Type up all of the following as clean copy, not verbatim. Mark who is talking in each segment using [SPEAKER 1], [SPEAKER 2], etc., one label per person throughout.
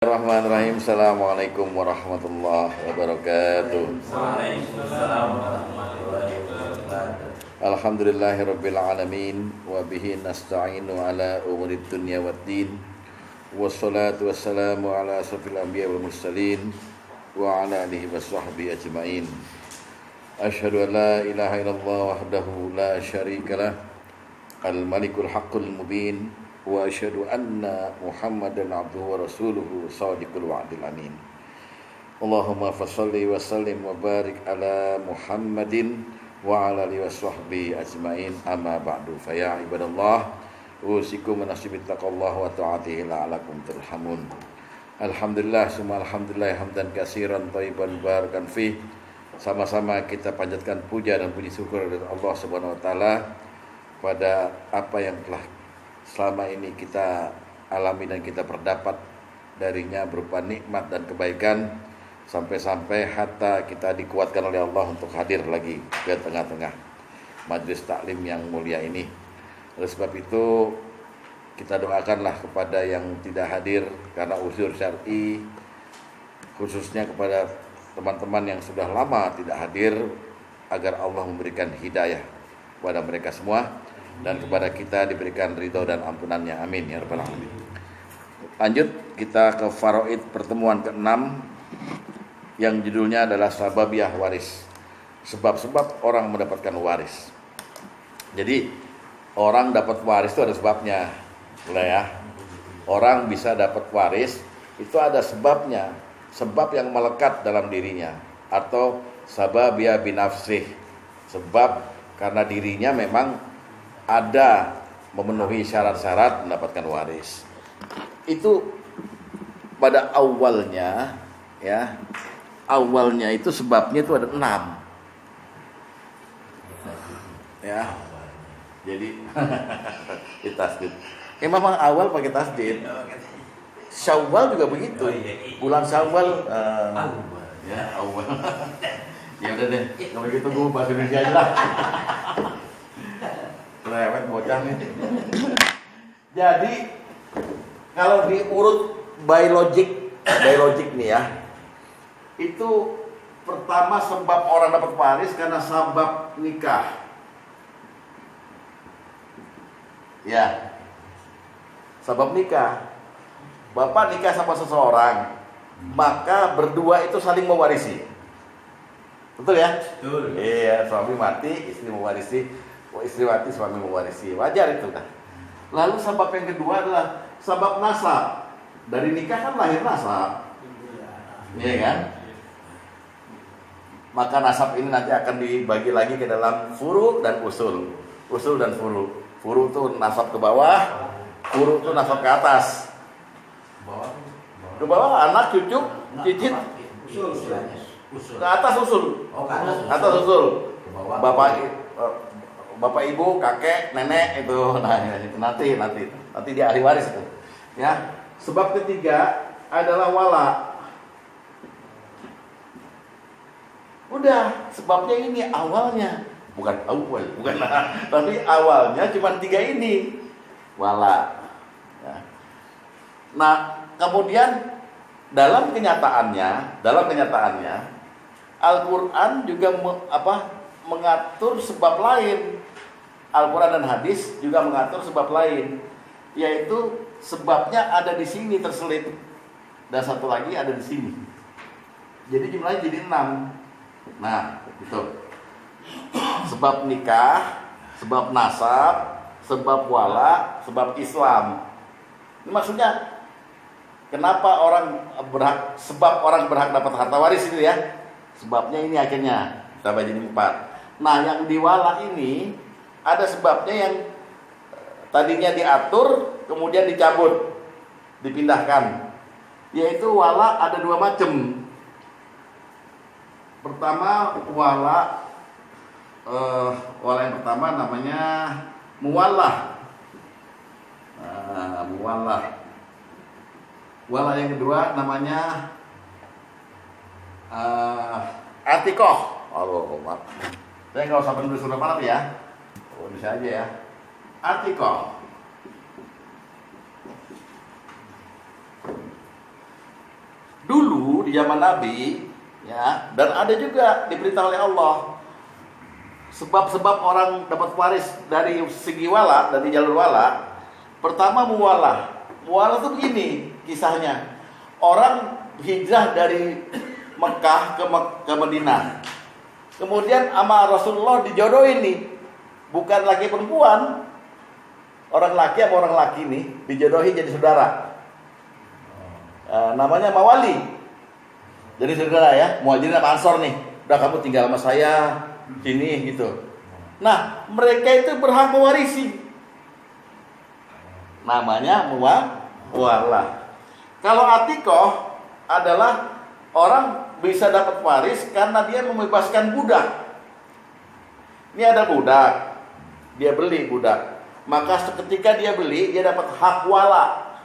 [SPEAKER 1] Bismillahirrahmanirrahim. Assalamualaikum warahmatullahi wabarakatuh.
[SPEAKER 2] Waalaikumsalam warahmatullahi wabarakatuh.
[SPEAKER 1] Alhamdulillahirabbil alamin wa bihi nasta'inu ala umurid dunya waddin. Wassalatu wassalamu ala asrofil anbiya wal mursalin wa ala alihi washabbihi ajmain. Asyhadu an la ilaha illallah wahdahu la syarikalah al-malikul haqqul mubin wa asyhadu anna Muhammadan abduhu wa rasuluhu shadiqul wa'dil amin. Allahumma fasholli wa sallim wa barik ala Muhammadin wa ala alihi washabbihi ajmain. Amma ba'du, fa ya ibadallah usikum menasibit taqallah wa ta'atihi la'alakum turhamun. Alhamdulillah summa alhamdulillah hamdan katsiran thayyiban barakan fih. Sama-sama kita panjatkan puja dan puji syukur kepada Allah Subhanahu wa taala pada apa yang telah selama ini kita alami dan kita perdapat darinya berupa nikmat dan kebaikan, sampai-sampai hatta kita dikuatkan oleh Allah untuk hadir lagi ke tengah-tengah majelis taklim yang mulia ini. Oleh sebab itu kita doakanlah kepada yang tidak hadir karena uzur syar'i, khususnya kepada teman-teman yang sudah lama tidak hadir, agar Allah memberikan hidayah kepada mereka semua dan kepada kita diberikan ridho dan ampunannya, amin ya rabbal alamin. Lanjut kita ke faraid pertemuan ke-6 yang judulnya adalah sababiyah waris, sebab-sebab orang mendapatkan waris. Jadi orang dapat waris itu ada sebabnya lah ya. Orang bisa dapat waris itu ada sebabnya, sebab yang melekat dalam dirinya, atau sababiyah binafsih, sebab karena dirinya memang ada memenuhi syarat-syarat mendapatkan waris. Itu pada awalnya ya. Awalnya itu sebabnya itu ada 6. Ya. Jadi ditasdid. Memang awal pakai tasdid. Syawal juga begitu. Bulan Syawal ya awal. Ya udah deh, kalau gitu gue bahasa Indonesia aja lah. Lewat bocah nih. Jadi kalau diurut biologic nih ya, itu pertama sebab orang dapat waris karena sebab nikah. Ya, sebab nikah. Bapak nikah sama seseorang, maka berdua itu saling mewarisi. Betul ya?
[SPEAKER 2] Betul.
[SPEAKER 1] Iya, suami mati, istri mewarisi. Istri mati, suami mewarisi. Wajar itu kan. Lalu sebab yang kedua adalah sebab nasab. Dari nikah kan lahir nasab. Iya kan? Maka nasab ini nanti akan dibagi lagi ke dalam furu dan usul. Usul dan furu. Furu itu nasab ke bawah, furu itu nasab ke atas. Ke bawah anak, cucu, cicit. Ke atas usul. Ke atas usul. Bapak ibu, kakek, nenek itu, nanti dia ahli waris itu. Ya. Sebab ketiga adalah wala. Udah, sebabnya ini awalnya, bukan tapi awalnya cuma 3 ini. Wala. Ya. Nah, kemudian dalam kenyataannya Al-Qur'an juga mengatur sebab lain. Al-Quran dan hadis juga mengatur sebab lain, yaitu sebabnya ada di sini terselip dan satu lagi ada di sini. Jadi jumlahnya jadi 6. Nah, itu sebab nikah, sebab nasab, sebab wala, sebab Islam. Ini maksudnya kenapa sebab orang berhak dapat harta waris itu ya. Sebabnya ini akhirnya tambah jadi 4. Nah, yang di wala ini ada sebabnya yang tadinya diatur kemudian dicabut, dipindahkan. Yaitu wala ada 2 macam. Pertama wala yang pertama namanya muwallah. Muwallah. Wala yang kedua namanya atikoh. Maaf. Saya nggak usah penulis surat Arab ya. Bisa aja ya. Atikoh. dulu di zaman Nabi, ya, dan ada juga diperintah oleh Allah. Sebab-sebab orang dapat waris dari segi wala, dari jalur wala. Pertama muwalah. Muwalah itu begini kisahnya. Orang hijrah dari Mekah ke Madinah. Kemudian sama Rasulullah dijodohin nih. Bukan laki perempuan. Orang laki sama orang laki nih dijodohi jadi saudara. Namanya mawali. Jadi saudara ya, Muhajirin sama Ansor nih. Udah kamu tinggal sama saya sini gitu. Nah, mereka itu berhak mewarisi. Namanya muwalah. Kalau atikoh adalah orang bisa dapat waris karena dia membebaskan budak. Ini ada budak, dia beli budak. Maka ketika dia beli, dia dapat hak wala.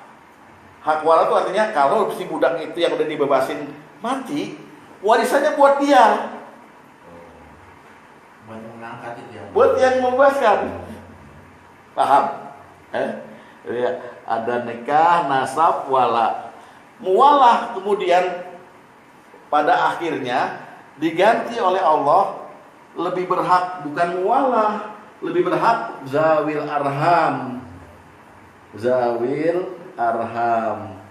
[SPEAKER 1] Hak wala itu artinya kalau si budak itu yang udah dibebasin mati, warisannya buat dia. Buat yang membebaskan. Paham? Ya, ada nikah, nasab, wala. Muwalah kemudian pada akhirnya diganti oleh Allah, lebih berhak bukan muwalah, lebih berhak zawil arham. Zawil arham.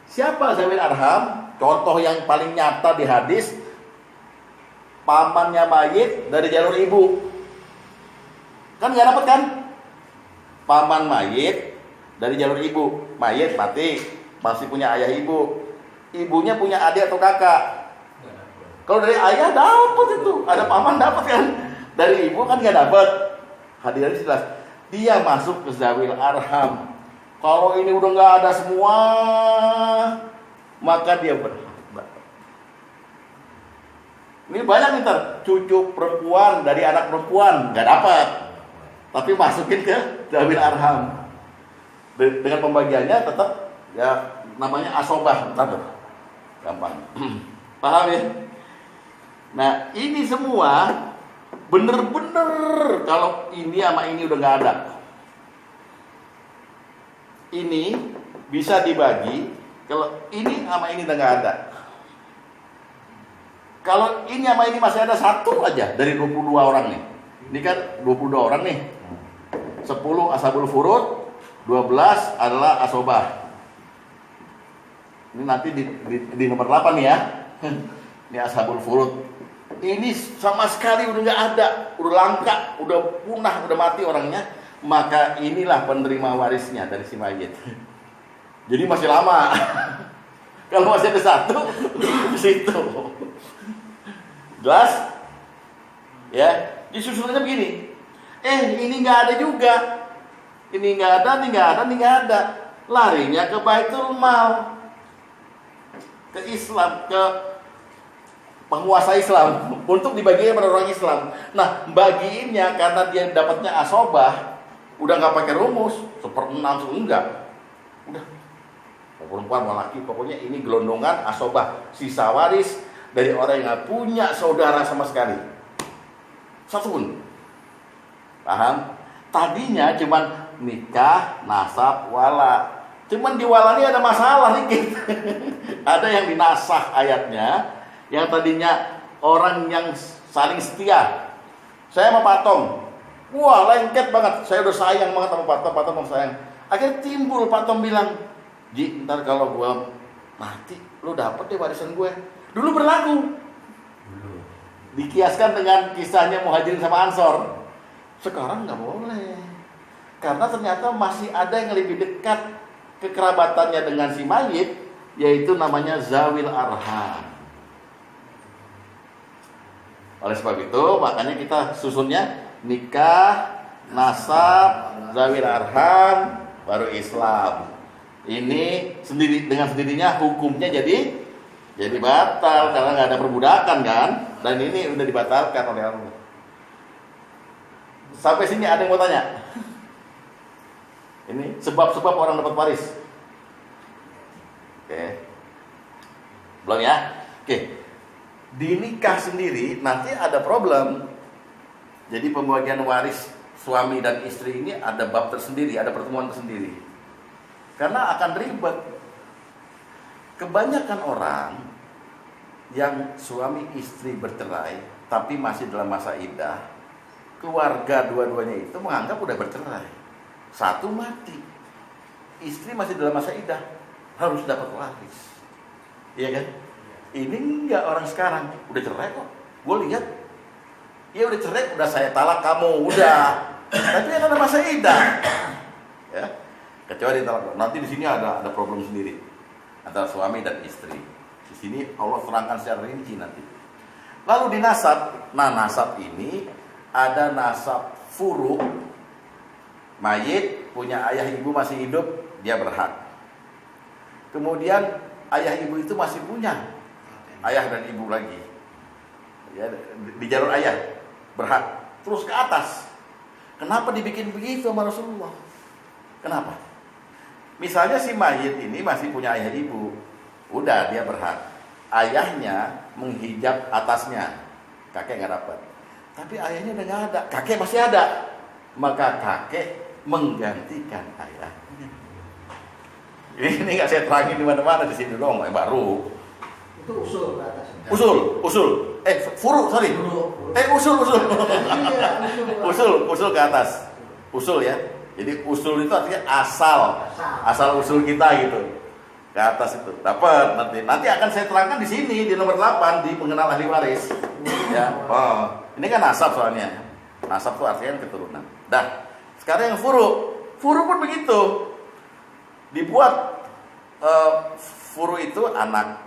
[SPEAKER 1] Siapa zawil arham? Contoh yang paling nyata di hadis, pamannya mayit dari jalur ibu. Kan nggak dapat kan? Paman mayit dari jalur ibu. Mayit mati, masih punya ayah ibu. Ibunya punya adik atau kakak. Kalau dari ayah dapat itu, ada paman dapat kan? Dari ibu kan nggak dapat. Hadirin jelas. Dia masuk ke zawil arham. Kalau ini udah nggak ada semua, maka dia berhak. Ini banyak nih cucu perempuan dari anak perempuan nggak dapat, tapi masukin ke zawil arham. Dengan pembagiannya tetap ya namanya asobah, gampang. Paham ya? Nah ini semua bener-bener kalau ini sama ini udah nggak ada. Ini bisa dibagi kalau ini sama ini udah nggak ada. Kalau ini sama ini masih ada satu aja dari 22 orang nih. Ini kan 22 orang nih. 10 ashabul furud, 12 adalah asobah. Ini nanti di nomor 8 nih ya. Ini ashabul furud. Ini sama sekali udah nggak ada, udah langka, udah punah, udah mati orangnya. Maka inilah penerima warisnya dari si mayit. Jadi masih lama. Kalau masih ada satu di situ. Jelas? Ya, disusunannya begini. Ini nggak ada juga. Ini nggak ada, ini nggak ada, ini nggak ada. Larinya ke Baitul Mal, ke Islam, ke penguasa Islam untuk dibagikan pada orang Islam. Nah, bagiinnya karena dia dapatnya asobah, udah nggak pakai rumus 1/6 enggak. Udah. Perempuan sama laki, pokoknya ini gelondongan asobah, sisa waris dari orang yang nggak punya saudara sama sekali, satu pun. Paham? Tadinya cuman nikah, nasab, wala. Cuman di wala ini ada masalah dikit. Ada yang dinasah ayatnya, yang tadinya orang yang saling setia. Saya sama Pak Tom, wah lengket banget. Saya udah sayang banget sama Pak Tom, Pak Tom sayang. Akhirnya timbul Pak Tom bilang, Ji, ntar kalau gue mati, lu dapet deh warisan gue. Dulu berlaku. Dikiaskan dengan kisahnya Muhajirin sama Ansor. Sekarang nggak boleh. Karena ternyata masih ada yang lebih dekat kekerabatannya dengan si mayit, yaitu namanya zawil arham. Oleh sebab itu, makanya kita susunnya nikah, nasab, zawil arham, baru Islam. Ini sendiri dengan sendirinya hukumnya jadi batal karena nggak ada perbudakan kan, dan ini udah dibatalkan oleh Allah. Sampai sini ada yang mau tanya? Ini sebab-sebab orang dapat waris. Oke. Belum ya? Oke. Di nikah sendiri nanti ada problem. Jadi pembagian waris suami dan istri ini ada bab tersendiri, ada pertemuan tersendiri. Karena akan ribet. Kebanyakan orang yang suami istri bercerai tapi masih dalam masa iddah, keluarga dua-duanya itu menganggap udah bercerai. Satu mati, istri masih dalam masa iddah, harus dapat waris. Iya kan? Ini enggak orang sekarang, udah cerai kok. Gue lihat, ya udah cerai, udah saya talak kamu, udah. Tapi kan ada masa iddah, ya. Kecuali talak. Nanti di sini ada problem sendiri antara suami dan istri. Di sini Allah terangkan secara rinci nanti. Lalu di nasab, nah nasab ini ada nasab furu. Mayit punya ayah ibu masih hidup, dia berhak. Kemudian ayah ibu itu masih punya ayah dan ibu lagi, ya, di jalur ayah berhak terus ke atas. Kenapa dibikin begitu sama Rasulullah? Kenapa? Misalnya si mayit ini masih punya ayah ibu, udah dia berhak. Ayahnya menghijab atasnya, kakek nggak dapat. Tapi ayahnya udah nggak ada, kakek masih ada, maka kakek menggantikan ayahnya. Ini nggak saya terangin di mana-mana, di sini dong, baru.
[SPEAKER 3] Itu usul ke atas.
[SPEAKER 1] Usul. Furu, sorry. Usul. Usul ke atas. Usul ya. Jadi usul itu artinya asal usul kita gitu. Ke atas itu. Dapat nanti akan saya terangkan di sini di nomor 8 di pengenal ahli waris. Ya. Oh, ini kan nasab soalnya. Nasab itu artinya keturunan. Dah. Sekarang yang furu. Furu pun begitu. Dibuat furu itu anak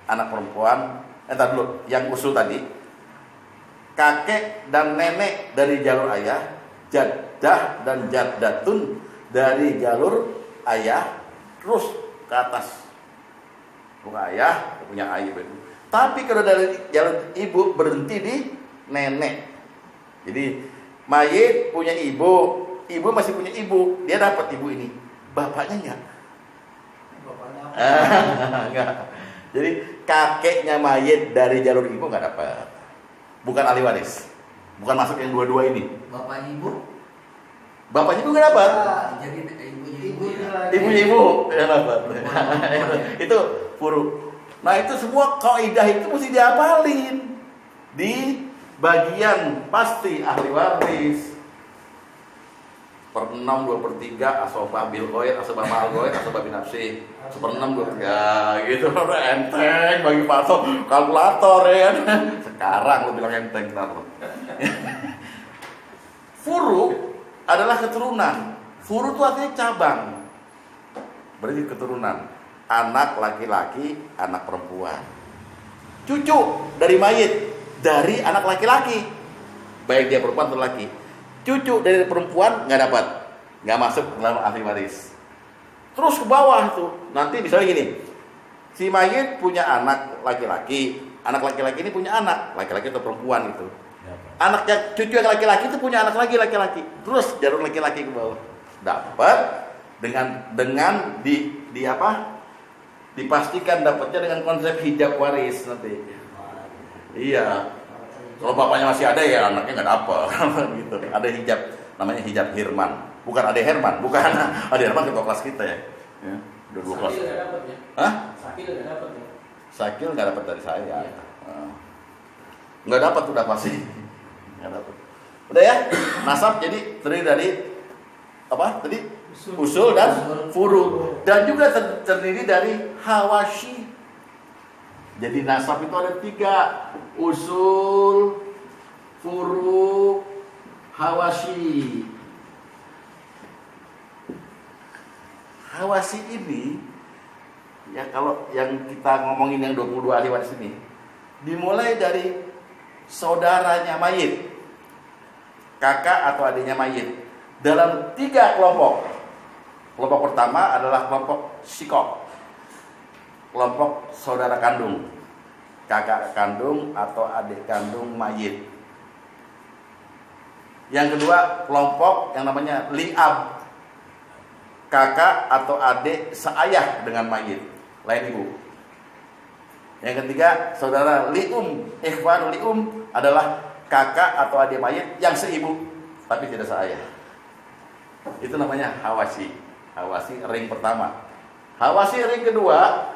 [SPEAKER 1] perempuan. Entar dulu, yang usul tadi, kakek dan nenek dari jalur ayah, jaddah dan jaddatun dari jalur ayah, terus ke atas. Bukan ayah, punya ayah. Tapi kalau dari jalur ibu berhenti di nenek. Jadi mayit punya ibu masih punya ibu, dia dapat ibu ini. Bapaknya enggak. Enggak. Jadi kakeknya mayit dari jalur ibu nggak dapat, bukan ahli waris, bukan masuk yang dua-dua ini. Bapaknya ibu nggak dapat.
[SPEAKER 3] Jadi ibunya
[SPEAKER 1] Ibu yang dapat. Itu furu. Nah itu semua kaidah itu mesti dihafalin di bagian pasti ahli waris. 1/6, 2/3 asobah bil goir, asobah mal goir, asobah binafsi. 1/6, 2/3 gitu. Enteng bagi patok kalkulator ya. Sekarang lu bilang enteng ntar. Furu adalah keturunan. Furu itu artinya cabang. Berarti keturunan. Anak laki-laki, anak perempuan. Cucu dari mayit, dari anak laki-laki. Baik dia perempuan atau laki. Cucu dari perempuan nggak dapat, nggak masuk dalam ahli waris. Terus ke bawah tuh, nanti misalnya gini, si mayit punya anak laki-laki ini punya anak laki-laki atau perempuan itu. Anaknya cucu yang laki-laki itu punya anak lagi laki-laki, terus jalur laki-laki ke bawah, dapat dengan di apa? Dipastikan dapatnya dengan konsep hijab waris nanti. Iya. Kalau bapaknya masih ada ya anaknya nggak dapat gitu. Ada hijab, namanya hijab Hirman. Bukan Ade Herman, bukan Ade Herman ketua kelas kita ya. Udah 2 kelas.
[SPEAKER 2] Sakil nggak dapat ya?
[SPEAKER 1] Hah?
[SPEAKER 2] Sakil nggak dapat ya?
[SPEAKER 1] Sakil nggak dapat dari saya.
[SPEAKER 2] Iya.
[SPEAKER 1] Nggak dapat udah pasti. Nggak dapat. Udah ya. Nasab jadi terdiri dari apa? Tadi usul dan furu, dan juga terdiri dari hawashi. Jadi nasab itu ada 3, usul, furu, hawashi. Hawashi ini, ya kalau yang kita ngomongin yang 22 ahli waris ini, dimulai dari saudaranya mayit, kakak atau adiknya mayit, dalam 3 kelompok. Kelompok pertama adalah kelompok sikok, kelompok saudara kandung, kakak kandung atau adik kandung mayit. Yang kedua kelompok yang namanya li'ab, kakak atau adik seayah dengan mayit, lain ibu. Yang ketiga saudara li'um, ikhwan li'um adalah kakak atau adik mayit yang seibu tapi tidak seayah. Itu namanya hawashi. Hawashi ring pertama. Hawashi ring kedua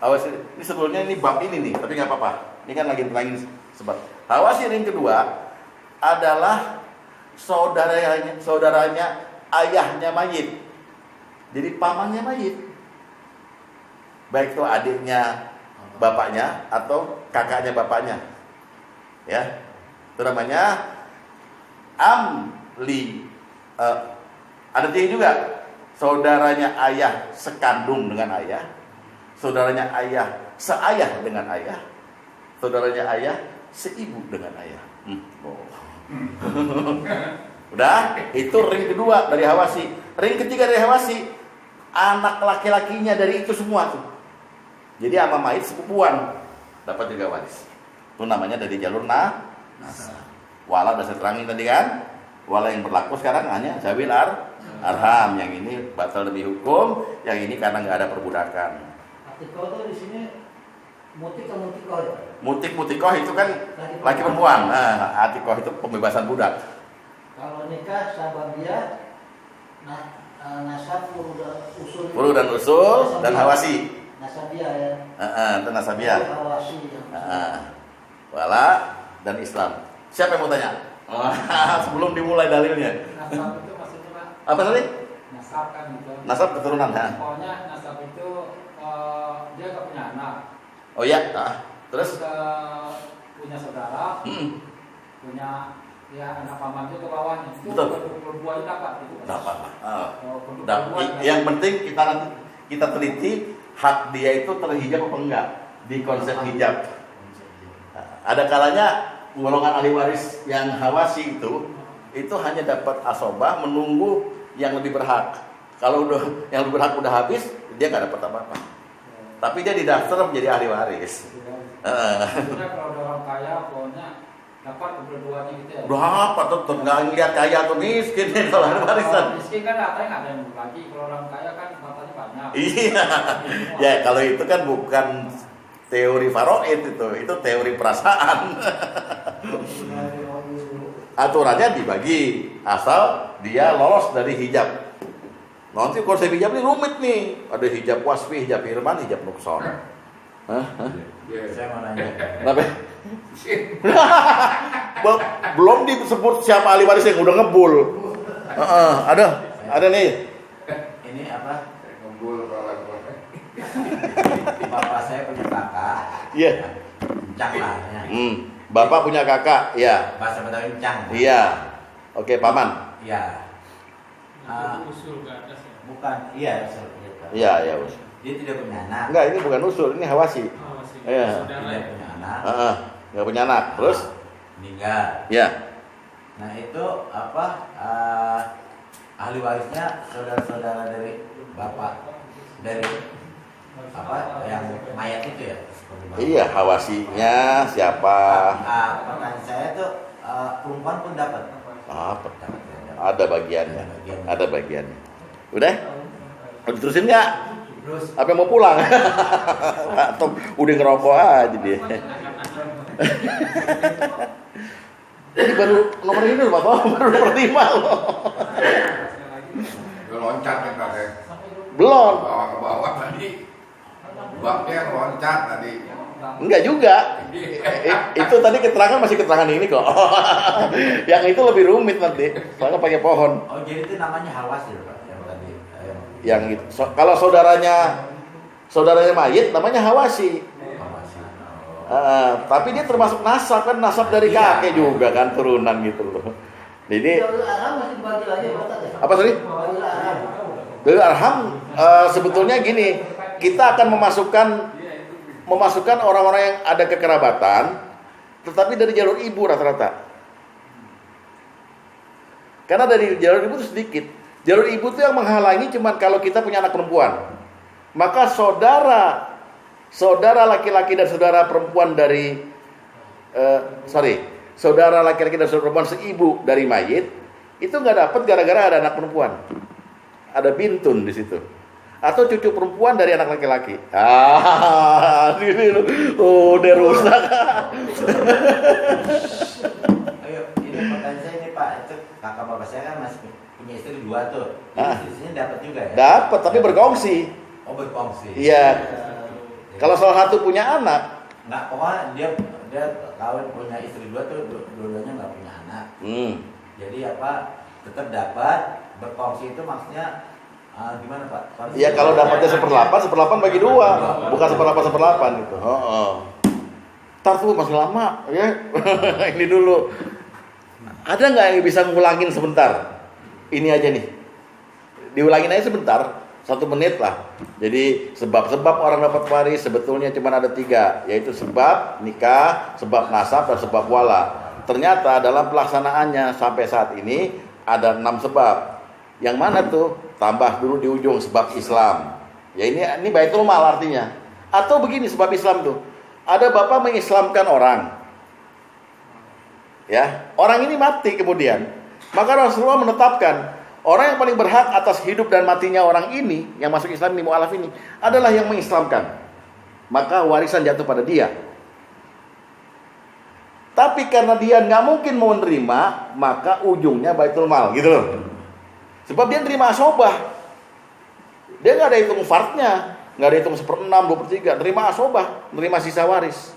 [SPEAKER 1] Hawasi ini sebetulnya ini bab ini nih, tapi nggak apa-apa. Ini kan lagi terangin sebab. Hawasi ring kedua adalah saudaranya ayahnya mayit. Jadi pamannya mayit. Baik itu adiknya bapaknya atau kakaknya bapaknya. Ya. Itu namanya amli. Ada tiga juga. Saudaranya ayah sekandung dengan ayah, saudaranya ayah seayah dengan ayah, saudaranya ayah seibu dengan ayah. Udah, itu ring kedua dari Hawasi. Ring ketiga dari Hawasi, anak laki-lakinya dari itu semua tuh. Jadi ama mayit sepupuan dapat juga waris. Itu namanya dari jalur nasab. Wala udah saya terangin tadi kan. Wala yang berlaku sekarang hanya zawil arham, yang ini batal demi hukum, yang ini karena nggak ada perbudakan.
[SPEAKER 3] Atikoh itu di sini mutikoh ya.
[SPEAKER 1] Mutikoh itu kan laki perempuan. Nah, atikoh itu pembebasan budak.
[SPEAKER 3] Kalau nikah sababiyah, nasab
[SPEAKER 1] Furu dan usul dan hawasi.
[SPEAKER 3] Nasabiyah ya.
[SPEAKER 1] Itu nasabiyah.
[SPEAKER 3] Hawasi.
[SPEAKER 1] Wala dan Islam. Siapa yang mau tanya? Sebelum dimulai dalilnya.
[SPEAKER 2] Nasab itu maksudnya Pak?
[SPEAKER 1] Apa tadi?
[SPEAKER 2] Nasab kan gitu.
[SPEAKER 1] Nasab keturunan.
[SPEAKER 2] Pokoknya nasab itu dia gak punya anak.
[SPEAKER 1] Oh iya. Terus?
[SPEAKER 2] Punya saudara, punya ya anak paman itu ke bawahnya. Itu
[SPEAKER 1] Betul.
[SPEAKER 2] berdua itu dapat gitu.
[SPEAKER 1] Dapat.
[SPEAKER 2] Berdua.
[SPEAKER 1] Yang penting kita teliti hak dia itu terhijab apa enggak di konsep hijab. Ada kalanya golongan ahli waris yang hawasi itu hanya dapat asobah menunggu yang lebih berhak. Kalau yang lebih berhak udah habis, dia nggak dapat apa-apa. Tapi dia didaftar menjadi ahli waris.
[SPEAKER 2] Sebenarnya kalau ada orang kaya, pokoknya dapat kedua-duanya gitu ya.
[SPEAKER 1] Berapa tetap nggak ngeliat kaya atau miskin kalau ahli warisan.
[SPEAKER 2] Miskin kan katanya nggak ada yang berbagi. Kalau orang kaya kan matanya banyak.
[SPEAKER 1] Iya. Ya kalau itu kan bukan teori faraid itu teori perasaan. Aturannya dibagi asal dia lolos dari hijab. Nanti konsep hijab ini rumit nih. Ada hijab wasfi, hijab irman, hijab nukson.
[SPEAKER 2] Saya mau nanya.
[SPEAKER 1] Kenapa? Belum disebut siapa ahli waris yang udah ngebul. Ada nih.
[SPEAKER 2] Ini apa?
[SPEAKER 4] Ngebul kalau
[SPEAKER 2] Bapak saya punya kakak.
[SPEAKER 1] Iya.
[SPEAKER 2] Cang lah. Ya.
[SPEAKER 1] Bapak punya kakak, ya.
[SPEAKER 2] Bahasa Betawi cang.
[SPEAKER 1] Iya. Oke, paman.
[SPEAKER 2] Iya.
[SPEAKER 5] Usul ke atas ya.
[SPEAKER 2] Bukan. Iya, usul.
[SPEAKER 1] Iya, ya, Bos.
[SPEAKER 2] Dia tidak punya anak.
[SPEAKER 1] Enggak, ini bukan usul, ini hawasi. Iya.
[SPEAKER 5] Saudara
[SPEAKER 2] Tidak
[SPEAKER 5] ya.
[SPEAKER 2] punya anak.
[SPEAKER 1] Enggak punya anak. Terus?
[SPEAKER 2] Meninggal.
[SPEAKER 1] Ya.
[SPEAKER 2] Nah itu apa? Ahli warisnya saudara-saudara dari bapak, dari apa yang mayat itu ya?
[SPEAKER 1] Iya, hawasinya siapa?
[SPEAKER 2] Pertanyaan saya tuh perempuan pun dapat.
[SPEAKER 1] Apa?
[SPEAKER 2] Dapat.
[SPEAKER 1] Ada bagiannya. Ada bagiannya. Udah? Mau diterusin nggak?
[SPEAKER 2] Terus
[SPEAKER 1] Apa yang mau pulang? Atau udah ngerokok aja dia? Ini baru nomor ini loh, Pak. Baru nomor 5 loh.
[SPEAKER 4] Dia loncat ya kakek.
[SPEAKER 1] Belum.
[SPEAKER 4] Bawa ke bawah tadi. Baknya loncat tadi.
[SPEAKER 1] Enggak juga. Itu tadi keterangan masih keterangan ini kok. Yang itu lebih rumit nanti. Soalnya pakai pohon.
[SPEAKER 2] oh jadi itu namanya hawas ya Pak yang tadi.
[SPEAKER 1] Yang itu. Kalau saudaranya mayit namanya hawasi.
[SPEAKER 2] Hawas.
[SPEAKER 1] Tapi dia termasuk nasab kan, nasab dari kakek juga kan, turunan gitu loh. Jadi
[SPEAKER 3] Jalur arham masih dibagi lagi Pak Ustaz ya?
[SPEAKER 1] apa tadi?
[SPEAKER 3] Jalur arham.
[SPEAKER 1] Dari arham sebetulnya gini, kita akan memasukkan orang-orang yang ada kekerabatan, tetapi dari jalur ibu rata-rata. Karena dari jalur ibu itu sedikit. Jalur ibu itu yang menghalangi cuman kalau kita punya anak perempuan. Maka saudara laki-laki dan saudara perempuan dari saudara laki-laki dan saudara perempuan seibu dari mayit itu nggak dapat gara-gara ada anak perempuan, ada bintun di situ, atau cucu perempuan dari anak laki-laki. Ini udah rusak.
[SPEAKER 2] Ayo, ini pertanyaan saya ini Pak, itu kakak bapak saya kan masih punya istri 2 tuh. Istrinya dapat juga ya?
[SPEAKER 1] Dapat tapi berkongsi.
[SPEAKER 2] Oh berkongsi.
[SPEAKER 1] Iya. Kalau salah satu punya anak,
[SPEAKER 3] Nggak, pokoknya dia kawin punya istri dua tuh dua-duanya nggak punya anak. Jadi apa tetap dapat berkongsi itu maksudnya gimana Pak?
[SPEAKER 1] ya kalau dapatnya 1/8 bagi 2, bukan 1/8 gitu. Ntar tuh masih lama ya. Ini dulu. Ada nggak yang bisa ngulangin sebentar? Ini aja nih. Diulangin aja sebentar, 1 menit lah. Jadi sebab-sebab orang dapat waris sebetulnya cuma ada 3, yaitu sebab nikah, sebab nasab, dan sebab wala. Ternyata dalam pelaksanaannya sampai saat ini ada 6 sebab. Yang mana tuh? Tambah dulu di ujung sebab Islam. Ya ini baitul mal artinya. Atau begini sebab Islam tuh. Ada bapak mengislamkan orang. Ya, orang ini mati kemudian. Maka Rasulullah menetapkan orang yang paling berhak atas hidup dan matinya orang ini yang masuk Islam ini mu'alaf ini adalah yang mengislamkan. Maka warisan jatuh pada dia. Tapi karena dia nggak mungkin mau menerima, maka ujungnya baitul mal gitu loh. Sebab dia nerima asobah. Dia nggak ada hitung fartnya, nggak ada hitung 1/6, 2/3, nerima asobah, nerima sisa waris.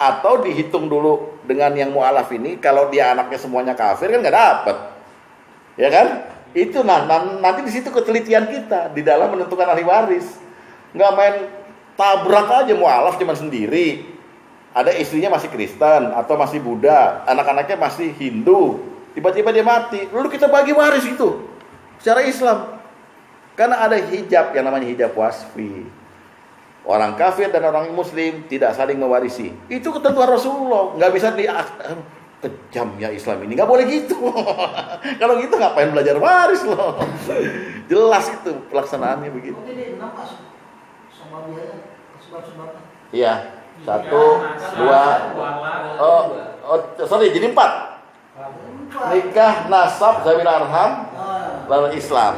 [SPEAKER 1] Atau dihitung dulu dengan yang mu'alaf ini, kalau dia anaknya semuanya kafir kan nggak dapet. Ya kan? Itu nanti di situ ketelitian kita di dalam menentukan ahli waris. Nggak main tabrak aja mu'alaf cuma sendiri. Ada istrinya masih Kristen atau masih Buddha, anak-anaknya masih Hindu. Tiba-tiba dia mati, lalu kita bagi waris gitu secara Islam. Karena ada hijab yang namanya hijab wasfi. Orang kafir dan orang muslim tidak saling mewarisi. Itu ketentuan Rasulullah. Nggak bisa kejam ya Islam ini. Nggak boleh gitu. Kalau gitu ngapain belajar waris loh. Jelas itu pelaksanaannya begitu.
[SPEAKER 3] Jadi 6 Pak. Sama biaya sebab-sebabnya.
[SPEAKER 1] Iya. 1, 2. Sorry, jadi 4. Nikah, nasab, zawil arham, lalu Islam.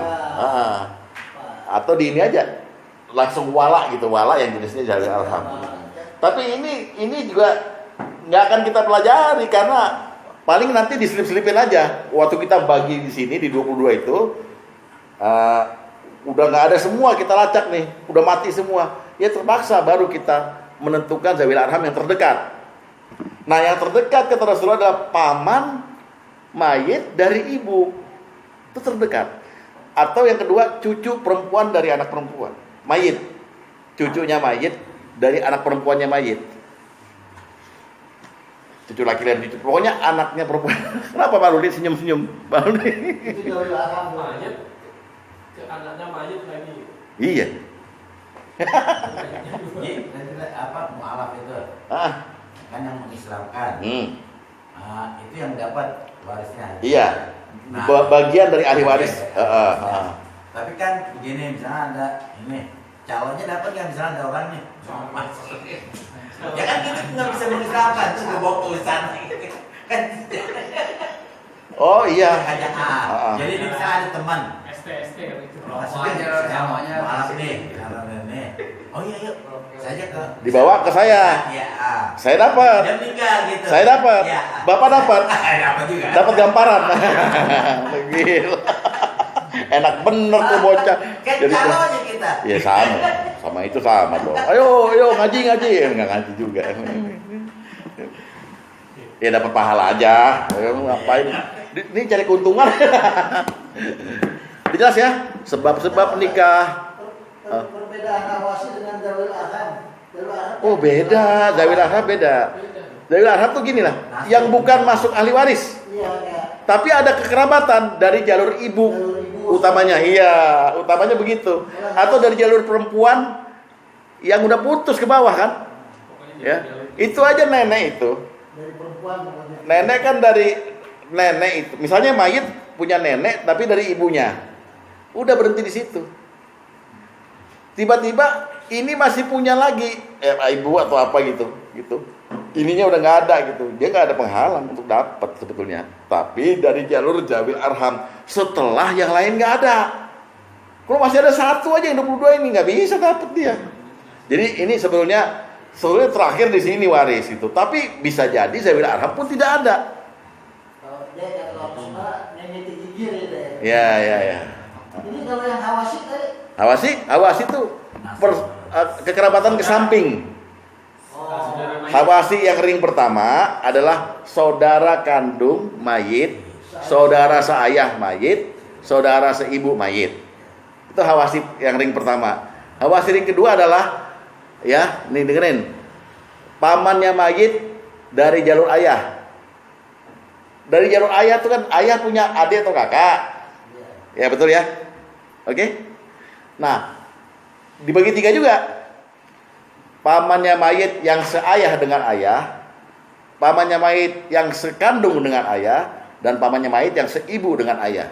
[SPEAKER 1] Atau di ini aja langsung wala gitu, wala yang jenisnya zawil arham. Tapi ini juga nggak akan kita pelajari karena paling nanti diselip-selipin aja. Waktu kita bagi di sini di 22 itu udah nggak ada semua, kita lacak nih, udah mati semua. Ya terpaksa baru kita menentukan zawil arham yang terdekat. Nah yang terdekat kata Rasulullah adalah paman mayit dari ibu, itu terdekat. Atau yang kedua cucu perempuan dari anak perempuan mayit, cucunya mayit dari anak perempuannya mayit, cucu laki dan cucu, pokoknya anaknya perempuan. Kenapa Pak Rudi senyum-senyum? Pak Rudi
[SPEAKER 3] Itu jauh arham.
[SPEAKER 5] Mayit, anaknya mayit lagi.
[SPEAKER 1] iya.
[SPEAKER 3] Apa mu'alaf itu kan yang mengislamkan. Itu yang dapat warisnya.
[SPEAKER 1] Iya.
[SPEAKER 3] Nah,
[SPEAKER 1] Bagian dari ahli waris.
[SPEAKER 3] Tapi kan begini, misalnya ada ini calonnya dapat nggak, misalnya ada orang nih. Ya kan kita nggak bisa mengislamkan tuh gue bawa tulisan.
[SPEAKER 1] Oh iya.
[SPEAKER 3] Ada Jadi ini misalnya ada teman.
[SPEAKER 5] ST gitu.
[SPEAKER 3] Namanya mu'alaf nih, kalau ini. Oh iya yuk, saya ke.
[SPEAKER 1] Dibawa ke saya.
[SPEAKER 3] Iya.
[SPEAKER 1] Saya dapat.
[SPEAKER 3] Dia meninggal gitu.
[SPEAKER 1] Saya dapat.
[SPEAKER 3] Ya.
[SPEAKER 1] Bapak dapat.
[SPEAKER 3] Dapat juga.
[SPEAKER 1] Dapat gamparan. Gila. Enak bener tuh bocah.
[SPEAKER 3] Kan
[SPEAKER 1] Jadi
[SPEAKER 3] calonnya kita.
[SPEAKER 1] ya sama itu sama dong. Ayo ngaji. Enggak ngaji juga. Ya dapat pahala aja. Ngapain? Ini cari keuntungan. Jelas ya? Sebab-sebab nikah.
[SPEAKER 3] Perbedaan awasi dengan zawil arham.
[SPEAKER 1] Oh beda, zawil arham beda. Zawil arham tuh gini lah, yang bukan masuk ahli waris, tapi ada kekerabatan dari jalur ibu utamanya. Iya, utamanya begitu. Atau dari jalur perempuan yang udah putus ke bawah kan? Ya, itu aja nenek itu.
[SPEAKER 3] Dari perempuan pokoknya.
[SPEAKER 1] Nenek kan dari nenek itu. Misalnya mayit punya nenek tapi dari ibunya. Udah berhenti di situ. Tiba-tiba ini masih punya lagi ibu atau apa gitu. Ininya udah nggak ada gitu. Dia nggak ada penghalang untuk dapat sebetulnya. Tapi dari jalur zawil arham setelah yang lain nggak ada. Kalau masih ada satu aja yang 22 ini nggak bisa dapat dia. Jadi ini sebetulnya terakhir di sini waris itu. Tapi bisa jadi zawil arham pun tidak ada.
[SPEAKER 3] Kalau dia kalau suka nenek gigir itu.
[SPEAKER 1] Ya.
[SPEAKER 3] Ini kalau yang awasi tadi.
[SPEAKER 1] Awasi itu kekerabatan ke samping. Hawasi yang ring pertama adalah saudara kandung mayit, saudara seayah mayit, saudara seibu mayit. Itu hawasi yang ring pertama. Hawasi ring kedua adalah, ya, nih dengerin, pamannya mayit dari jalur ayah. Dari jalur ayah itu kan ayah punya adik atau kakak. Ya betul ya. Oke. Nah, dibagi tiga juga. Pamannya mayit yang seayah dengan ayah, pamannya mayit yang sekandung dengan ayah, dan pamannya mayit yang seibu dengan ayah.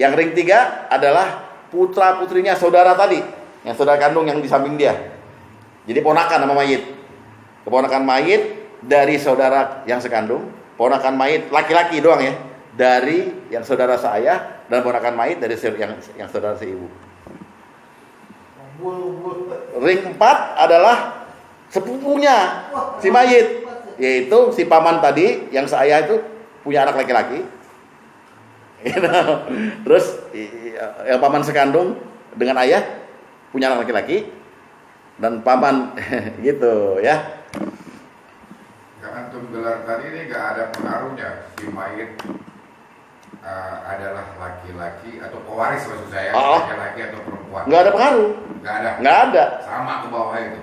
[SPEAKER 1] Yang ring 3 adalah putra putrinya saudara tadi, yang saudara kandung yang di samping dia. Jadi ponakan sama mayit. Keponakan mayit dari saudara yang sekandung, ponakan mayit laki-laki doang ya, dari yang saudara seayah, dan ponakan mayit dari yang saudara seibu. Ring 4 adalah sepupunya si mayit, yaitu si paman tadi yang seayah itu punya anak laki-laki. Terus yang paman sekandung dengan ayah punya anak laki-laki, dan paman gitu ya.
[SPEAKER 4] Karena gelar tadi ini nggak ada pengaruhnya si mayit adalah laki-laki atau pewaris maksud saya, laki-laki atau perempuan.
[SPEAKER 1] Nggak ada pengaruh.
[SPEAKER 4] Nggak ada. Sama ke bawah itu.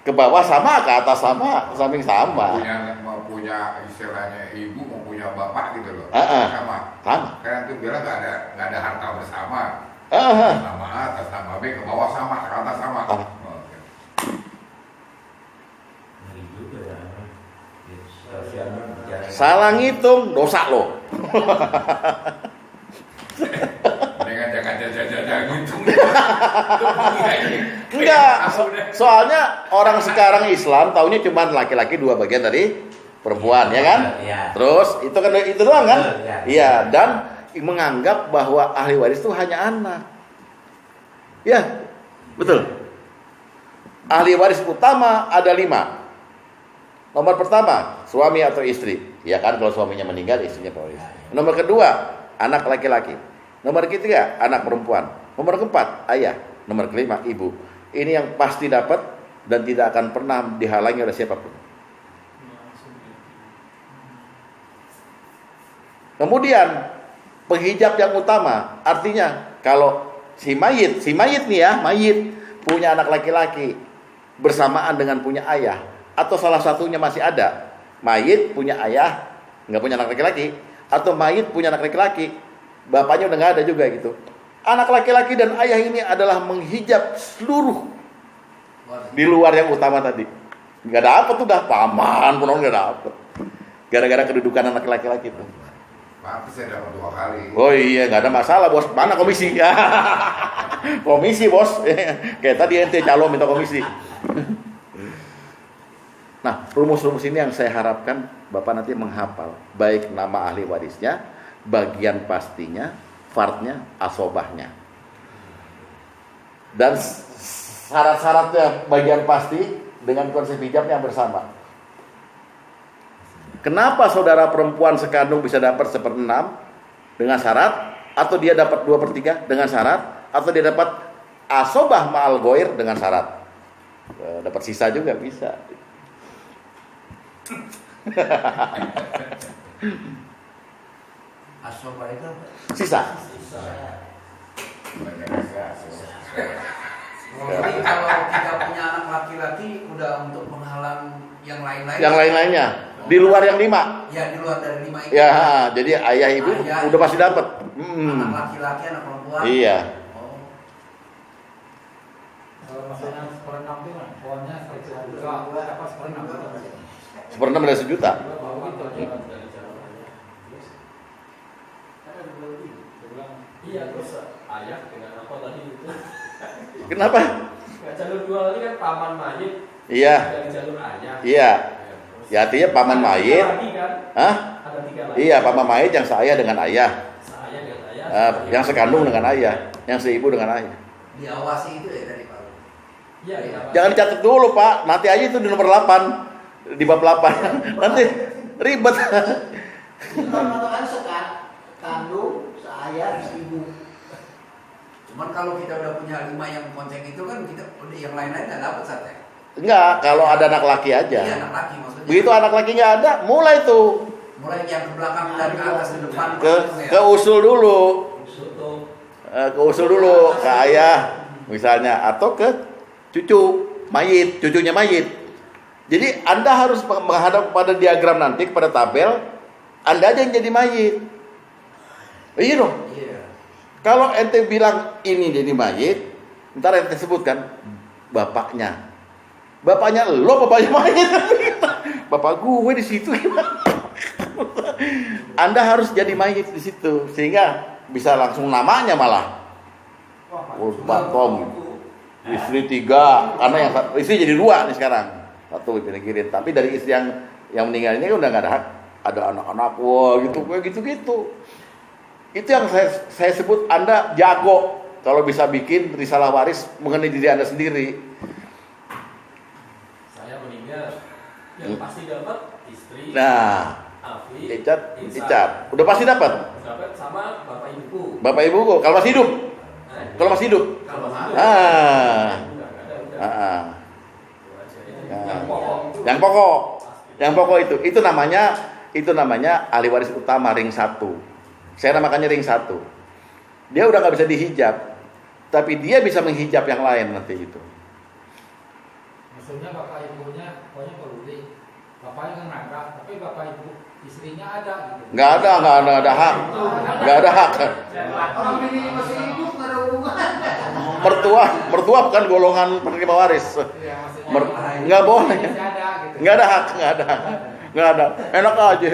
[SPEAKER 1] Ke bawah sama, ke atas sama, ke samping sama.
[SPEAKER 4] Mau punya istilahnya ibu, mau punya bapak gitu loh. Sama. Karena itu bilang nggak ada harta bersama. Nama A atas nama B, ke bawah sama, ke atas sama.
[SPEAKER 1] Salah ngitung, dosa lo.
[SPEAKER 4] Dengan jangan ngitung.
[SPEAKER 1] Enggak, soalnya orang sekarang Islam taunya cuma laki-laki 2 bagian dari perempuan, ya kan? Terus itu kan itu doang kan? Iya, dan menganggap bahwa ahli waris itu hanya anak. Ya, betul. Ahli waris utama ada 5. Nomor pertama, suami atau istri. Ya kan, kalau suaminya meninggal, istrinya pewaris. Nomor kedua, anak laki-laki. Nomor ketiga, anak perempuan. Nomor keempat, ayah. Nomor kelima, ibu. Ini yang pasti dapat dan tidak akan pernah dihalangi oleh siapapun. Kemudian, penghijab yang utama, artinya kalau si mayit nih ya, mayit punya anak laki-laki bersamaan dengan punya ayah, atau salah satunya masih ada, mayit punya ayah, nggak punya anak laki-laki, atau mayit punya anak laki-laki, bapaknya udah nggak ada juga gitu. Anak laki-laki dan ayah ini adalah menghijab seluruh di luar yang utama tadi. Nggak dapet tuh dah, paman pun nggak dapet, gara-gara kedudukan anak laki-laki itu.
[SPEAKER 4] Pantes saya dapat 2 kali.
[SPEAKER 1] Oh iya, nggak ada masalah bos. Mana komisi? Komisi bos. Kayak tadi ente calon minta komisi. Nah, rumus-rumus ini yang saya harapkan Bapak nanti menghafal, baik nama ahli warisnya, bagian pastinya, fardnya, asobahnya. Dan syarat-syaratnya bagian pasti dengan konsep hijabnya bersama. Kenapa saudara perempuan sekandung bisa dapat 1/6 dengan syarat, atau dia dapat 2/3 dengan syarat, atau dia dapat asobah ma'al goir dengan syarat? Dapat sisa juga bisa.
[SPEAKER 3] Asobah itu
[SPEAKER 1] Sisa.
[SPEAKER 6] Jadi kalau tidak punya anak laki-laki udah untuk penghalang yang lain-lain.
[SPEAKER 1] Yang lain-lainnya di luar yang 5.
[SPEAKER 6] Ya, di luar dari 5 itu.
[SPEAKER 1] Ya, jadi ayah ibu udah pasti dapat.
[SPEAKER 6] Anak laki-laki, anak perempuan.
[SPEAKER 1] Iya.
[SPEAKER 2] Kalau maksudnya 1/6 itu kan, pohonnya 1/2 apa 1/6 itu.
[SPEAKER 1] 1/6 dari 1.000.000.
[SPEAKER 5] Iya, terus ayah dengan apa tadi itu?
[SPEAKER 1] Kenapa?
[SPEAKER 5] Nggak jalur 2 tadi kan paman mayit.
[SPEAKER 1] Iya.
[SPEAKER 5] Dari jalur ayah.
[SPEAKER 1] Iya. Ya artinya paman mayit.
[SPEAKER 5] Kan?
[SPEAKER 1] Hah?
[SPEAKER 5] Ada 3 lagi.
[SPEAKER 1] Iya, paman mayit yang seayah dengan ayah.
[SPEAKER 5] Seayah dengan ayah.
[SPEAKER 1] Yang sekandung dengan ayah, yang seibu dengan ayah.
[SPEAKER 6] Diawasi itu ya dari Pak.
[SPEAKER 5] Iya, iya.
[SPEAKER 1] Jangan dicatat dulu, Pak. Nanti aja itu di nomor 8. Di bab 8. Nanti ribet.
[SPEAKER 7] Itu kan mengatakan kandung, seayah, ibu.
[SPEAKER 6] Cuman kalau kita udah punya 5 yang konceng itu kan kita udah yang lain-lain nggak dapat sate.
[SPEAKER 1] Enggak, kalau ada anak laki aja.
[SPEAKER 6] Iya, anak laki maksudnya.
[SPEAKER 1] Begitu anak laki nggak ada, mulai tuh
[SPEAKER 6] Mulai yang ke belakang dan ke atas ke depan.
[SPEAKER 1] ke usul dulu. Ke usul dulu ke ayah misalnya atau ke cucu mayit, cucunya mayit. Jadi Anda harus menghadap kepada diagram nanti, kepada tabel, Anda aja yang jadi mayit. Iya dong.
[SPEAKER 6] Iya.
[SPEAKER 1] Kalau ente bilang ini jadi mayit, ntar ente sebutkan bapaknya. Bapaknya lo, bapaknya mayit. Bapak gue di situ gimana? Anda harus jadi mayit di situ sehingga bisa langsung namanya malah. Pak Tom, istri 3, karena yang istri jadi 2 nih sekarang. 1 dipikirin, tapi dari istri yang meninggal ini udah nggak ada hak. Ada anak-anak, wah gitu. Itu yang saya sebut Anda jago kalau bisa bikin risalah waris mengenai diri Anda sendiri.
[SPEAKER 5] Saya meninggal, yang pasti dapat istri.
[SPEAKER 1] Nah,
[SPEAKER 5] Afi,
[SPEAKER 1] Icat, udah pasti dapat.
[SPEAKER 5] Dapat sama bapak ibuku.
[SPEAKER 1] Bapak ibuku, kalau masih hidup. Kalau masih hidup.
[SPEAKER 6] Kalau masih
[SPEAKER 1] Yang pokok itu namanya ahli waris utama ring 1. Saya namakannya ring 1. Dia udah nggak bisa dihijab, tapi dia bisa menghijab yang lain nanti itu.
[SPEAKER 2] Maksudnya bapak ibunya pokoknya perlu bapaknya kan nangkap, tapi bapak ibu istrinya ada gitu.
[SPEAKER 1] Nggak ada hak. Nggak ada hak.
[SPEAKER 2] Orang ini masih hidup nggak ada hubungan.
[SPEAKER 1] Mertua bukan golongan penerima waris.
[SPEAKER 2] Iya, maksudnya
[SPEAKER 1] Nggak boleh.
[SPEAKER 2] masih ada gitu.
[SPEAKER 1] Nggak ada. Enak aja.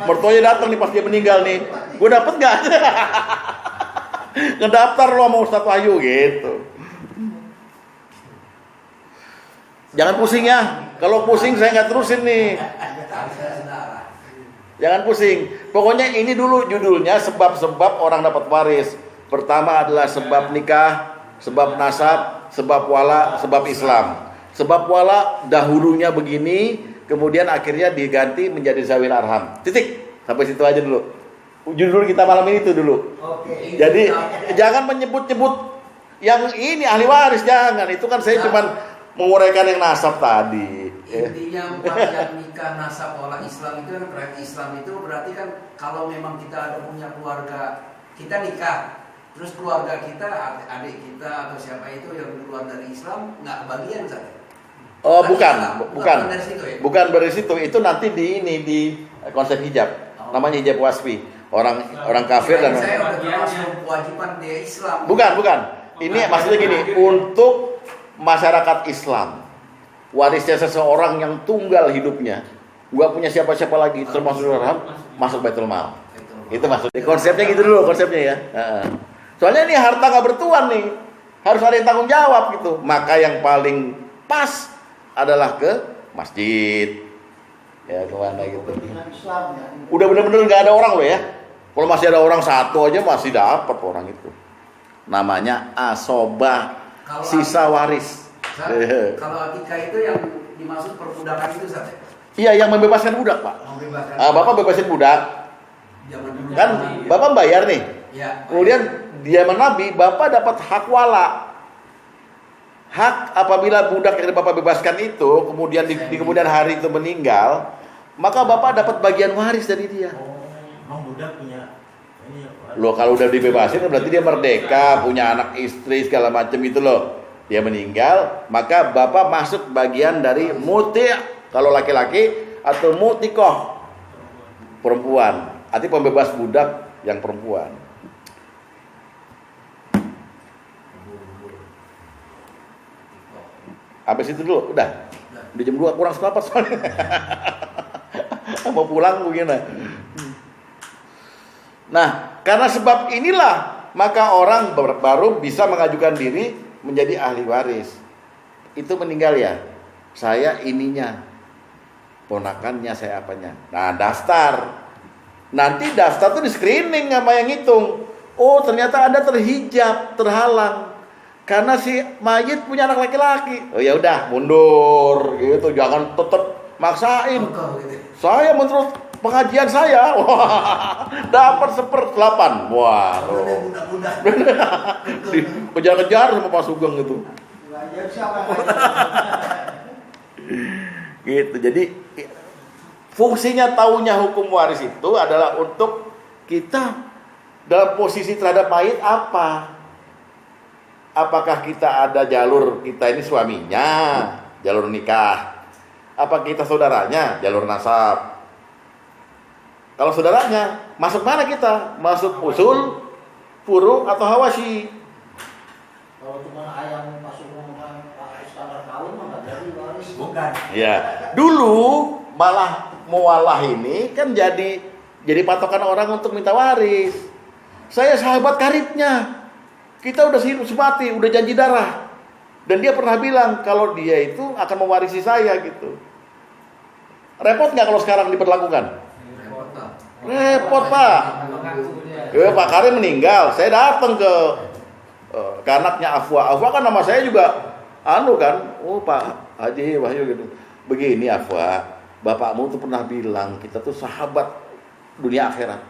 [SPEAKER 1] Mertuanya datang nih pas dia meninggal nih. Gue dapet nggak? Ngedaftar lo sama Ustadz Wahyu gitu. Jangan pusing ya. Kalau pusing saya nggak terusin nih. Jangan pusing. Pokoknya ini dulu judulnya sebab-sebab orang dapat waris. Pertama adalah sebab nikah, sebab nasab, sebab wala, sebab Islam. Sebab wala dahulunya begini, kemudian akhirnya diganti menjadi zawil arham. Titik. Sampai situ aja dulu. Judul kita malam ini itu dulu.
[SPEAKER 6] Oke.
[SPEAKER 1] Jadi jangan menyebut-nyebut yang ini ahli waris, jangan. Itu kan saya cuman menguraikan yang nasab tadi.
[SPEAKER 6] Intinya yang nikah nasab wala Islam itu kan berarti Islam itu berarti kan kalau memang kita ada punya keluarga, kita nikah, terus keluarga kita, adik kita atau siapa itu yang keluar dari Islam nggak kebagian saja.
[SPEAKER 1] Oh, bukan
[SPEAKER 6] dari situ ya?
[SPEAKER 1] Bukan dari situ. Itu nanti di konsep hijab. Namanya hijab wasfi. Orang kafir dan
[SPEAKER 6] saya udah termasuk kewajiban dia Islam.
[SPEAKER 1] Bukan. Ini maksudnya gini, untuk masyarakat Islam, warisnya seseorang yang tunggal hidupnya, nggak punya siapa-siapa lagi, termasuk haram, masuk Baitul Mal. Itu maksudnya. Konsepnya gitu dulu konsepnya ya. Soalnya ini harta nggak bertuan nih, harus ada yang tanggung jawab gitu. Maka yang paling pas adalah ke masjid. Ya kemana gitu. Udah bener-bener nggak ada orang loh ya. Kalau masih ada orang satu aja masih dapat orang itu. Namanya asobah, sisa waris.
[SPEAKER 6] Kalau atika itu yang dimaksud perbudakan itu saja.
[SPEAKER 1] Iya, yang membebaskan budak, Pak. Bapak bebasin budak. Kan Bapak bayar nih.
[SPEAKER 6] Ya.
[SPEAKER 1] Kemudian di zaman Nabi, Bapak dapat hak wala. Hak apabila budak yang Bapak bebaskan itu kemudian di kemudian hari itu meninggal, maka Bapak dapat bagian waris dari dia.
[SPEAKER 3] Emang budak punya ini
[SPEAKER 1] Loh, kalau udah dibebasin berarti dia merdeka, punya anak istri segala macam itu loh. Dia meninggal, maka Bapak masuk bagian dari muti' kalau laki-laki atau mutikoh perempuan. Arti pembebas budak yang perempuan. Habis itu dulu, udah jam 2 kurang seperempat soalnya. Mau pulang begini. Nah, karena sebab inilah maka orang baru bisa mengajukan diri menjadi ahli waris. Itu meninggal ya, saya ininya, ponakannya saya apanya. Nah, daftar. Nanti daftar tuh di screening sama yang ngitung. Oh, ternyata Anda terhijab, terhalang. Karena si mayit punya anak laki-laki. Oh ya udah, mundur gitu, jangan tetap maksain. Saya menurut pengajian saya. Wah, dapat 1/8. Wah. Kejar-kejar sama Pak Sugeng itu. Gitu. Jadi fungsinya taunya hukum waris itu adalah untuk kita dalam posisi terhadap mayit apa? Apakah kita ada jalur, kita ini suaminya, jalur nikah? Apa kita saudaranya, jalur nasab? Kalau saudaranya, masuk mana kita? Masuk usul, furu, atau hawashi?
[SPEAKER 7] Kalau cuma ayam masuk standar kawin mah nggak jadi waris.
[SPEAKER 3] Bukan.
[SPEAKER 1] Ya, dulu malah mualah ini kan jadi patokan orang untuk minta waris. Saya sahabat karibnya. Kita udah hidup semati, udah janji darah. Dan dia pernah bilang kalau dia itu akan mewarisi saya gitu. Repot nggak kalau sekarang diperlakukan? Repot Pak. Pak Karim meninggal, saya datang ke anaknya Afwa. Afwa kan nama saya juga kan. Oh Pak Haji Wahyu gitu. Begini Afwa, bapakmu tuh pernah bilang kita tuh sahabat dunia akhirat.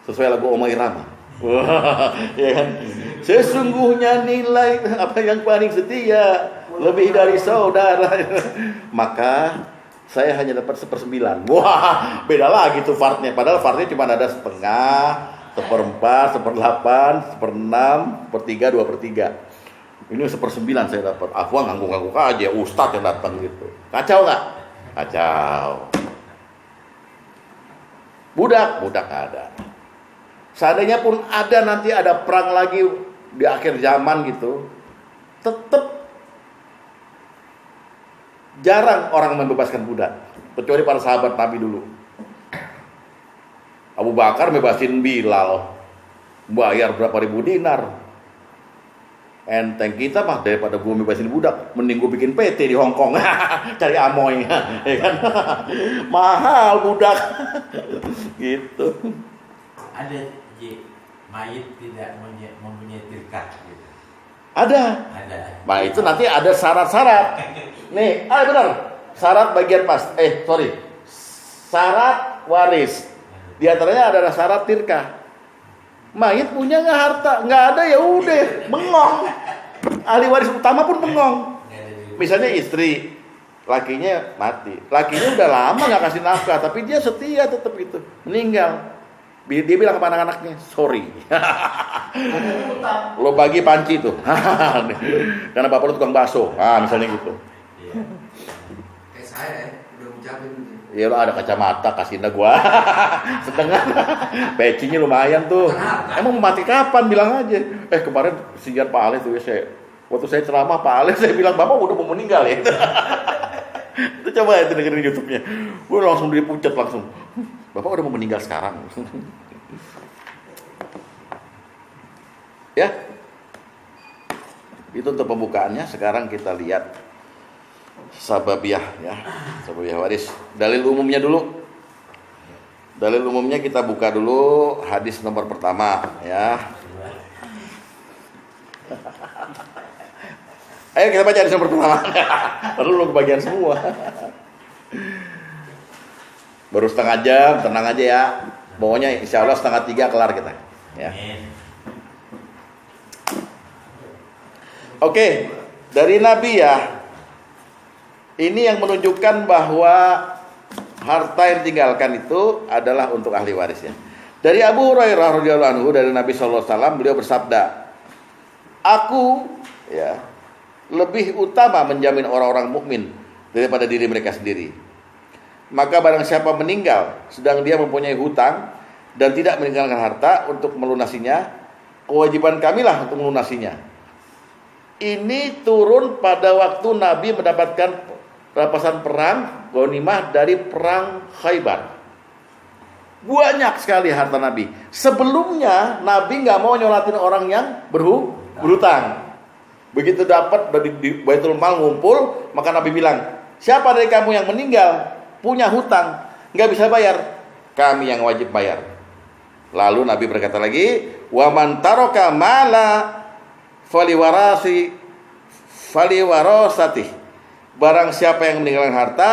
[SPEAKER 1] Sesuai lagu Omah Irama. Wah, ya kan? Sesungguhnya nilai apa yang paling setia lebih dari saudara. Maka saya hanya dapat 1/9. Wah, beda lagi tuh fartnya. Padahal fartnya cuma ada 1/2, 1/4, 1/8, 1/6, 1/3, 2/3. Ini 1/9 saya dapat. Afwan ngangguk-ngangguk aja, ustadz yang datang gitu. Kacau nggak? Kacau. Budak ada. Seandainya pun ada nanti ada perang lagi di akhir zaman gitu, tetap jarang orang membebaskan budak, kecuali para sahabat Nabi dulu. Abu Bakar bebasin Bilal, bayar berapa ribu dinar. Enteng kita mah daripada gue bebasin budak, mending gue bikin PT di Hong Kong, cari amoy, ya kan? Mahal budak, gitu.
[SPEAKER 3] Ada mayit tidak mempunyai tirkah gitu.
[SPEAKER 1] Ada. Nah itu nanti ada syarat-syarat. Nih, benar. Syarat bagian syarat waris. Di antaranya adalah syarat tirkah. Mayit punya nggak harta? Nggak ada ya udah, bengong. Ahli waris utama pun bengong. Misalnya istri, lakinya mati. Lakinya udah lama nggak kasih nafkah, tapi dia setia tetap itu. Meninggal. Dia bilang ke anak-anaknya, sorry. Lo bagi panci tuh. Karena bapak lo tukang bakso. Misalnya gitu.
[SPEAKER 6] Kayak saya ya, udah ngucapin.
[SPEAKER 1] Iya lo ada kacamata, kasihin dah gua. Setengah. Pecinya lumayan tuh. Emang mau mati kapan bilang aja. Kemarin sinyal Pak Ale tuh ya waktu saya ceramah Pak Ale saya bilang bapak udah mau meninggal ya. Itu coba itu dengerin YouTube-nya. Gua langsung dipucat langsung. Bapak udah mau meninggal sekarang. Ya. Itu untuk pembukaannya. Sekarang kita lihat sababiyah ya. Sababiyah waris. Dalil umumnya dulu. Dalil umumnya kita buka dulu hadis nomor pertama ya. Ayo kita baca hadis nomor pertama. Lalu belum kebagian semua. Baru setengah jam, tenang aja ya. Pokoknya insya Allah 2:30 kelar kita. Ya. Oke, dari Nabi ya. Ini yang menunjukkan bahwa harta yang ditinggalkan itu adalah untuk ahli waris ya. Dari Abu Hurairah radhiyallahu anhu dari Nabi sallallahu alaihi wasallam beliau bersabda, "Aku ya lebih utama menjamin orang-orang mukmin daripada diri mereka sendiri. Maka barang siapa meninggal sedang dia mempunyai hutang dan tidak meninggalkan harta untuk melunasinya, kewajiban kamilah untuk melunasinya." Ini turun pada waktu Nabi mendapatkan rampasan perang ghanimah dari perang Khaybar. Banyak sekali harta Nabi. Sebelumnya Nabi nggak mau nyolatin orang yang berhutang. Begitu dapat dari Baitul Mal ngumpul, maka Nabi bilang, siapa dari kamu yang meninggal punya hutang, nggak bisa bayar, kami yang wajib bayar. Lalu Nabi berkata lagi, wa man taraka mala faliwarasati. Barang siapa yang meninggalkan harta,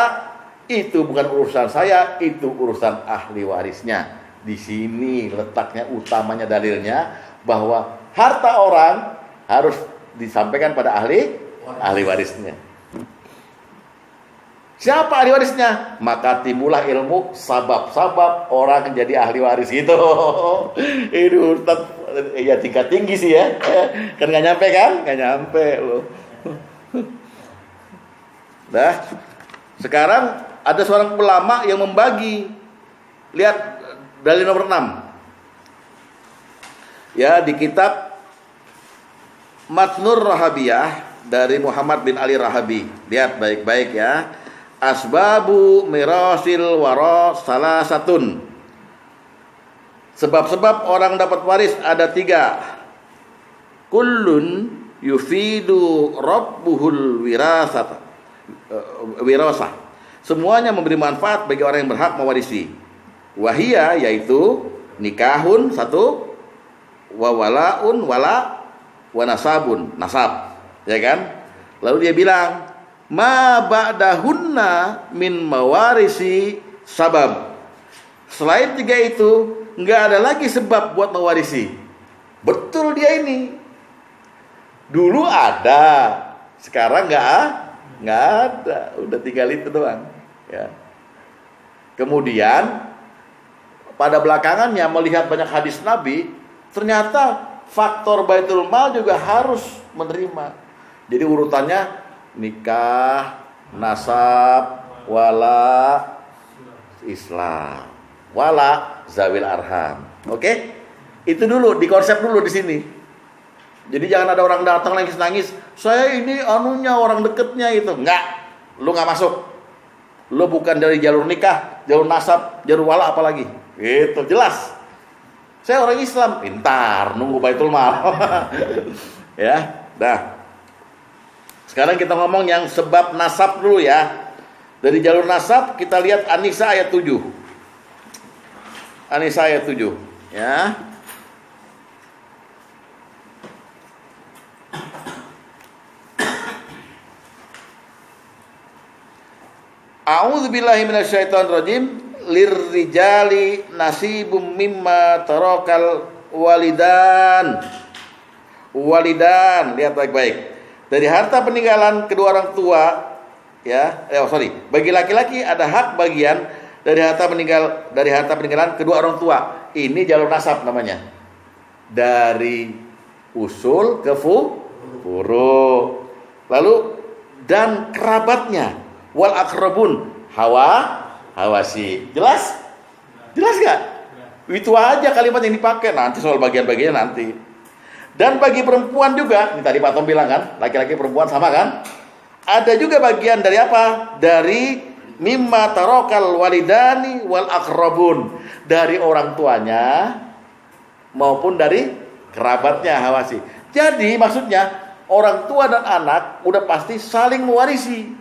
[SPEAKER 1] Itu bukan urusan saya, itu urusan ahli warisnya. Di sini letaknya utamanya dalilnya bahwa harta orang harus disampaikan pada ahli warisnya. Siapa ahli warisnya? Maka timbullah ilmu sabab-sabab orang jadi ahli waris gitu. Ini Ustaz ya tingkat tinggi sih ya. Kan nggak nyampe kan? Nggak nyampe loh. Nah, sekarang ada seorang ulama yang membagi. Lihat dalil nomor 6. Ya, di kitab Matnur Rahabiyah dari Muhammad bin Ali Rahabi. Lihat baik-baik ya. Asbabu mirasil wara salasatun. Sebab-sebab orang dapat waris ada 3. Kullun yufidu rabbuhul wirasah. Semuanya memberi manfaat bagi orang yang berhak mewarisi. Wahia yaitu nikahun 1, wawalaun wala wanasabun nasab, ya kan? Lalu dia bilang ma ba'dahunna min mawarisi sabab. Selain 3 itu nggak ada lagi sebab buat mewarisi. Betul dia ini. Dulu ada, sekarang nggak ada. Udah tinggal itu doang. Ya. Kemudian pada belakangannya melihat banyak hadis Nabi, ternyata faktor baitul mal juga harus menerima. Jadi urutannya nikah, nasab, wala Islam, wala zawil arham. Oke? Itu dulu, dikonsep dulu di sini. Jadi jangan ada orang datang nangis-nangis, saya ini anunya orang deketnya itu. Enggak. Lu enggak masuk. Lu bukan dari jalur nikah, jalur nasab, jalur wala apalagi. Gitu, jelas. Saya orang Islam, pintar, nunggu baitul mal. Ya, dah. Sekarang kita ngomong yang sebab nasab dulu ya. Dari jalur nasab kita lihat An-Nisa ayat 7. An-Nisa ayat 7, ya. A'udzubillahi minasyaitonirrajim. Lirrijali nasibum mimma tarakal walidan. Lihat baik-baik. Dari harta peninggalan kedua orang tua, ya. Bagi laki-laki ada hak bagian dari harta peninggalan kedua orang tua. Ini jalur nasab namanya. Dari usul ke furu. Lalu dan kerabatnya wal akrabun hawasi. Jelas? Jelas gak? Itu aja kalimat yang dipakai. Nanti soal bagian-bagiannya nanti. Dan bagi perempuan juga, ini tadi Pak Tom bilang kan, laki-laki perempuan sama kan? Ada juga bagian dari apa? Dari mimma tarakal walidani wal akrabun. Dari orang tuanya maupun dari kerabatnya hawasi. Jadi maksudnya orang tua dan anak udah pasti saling mewarisi.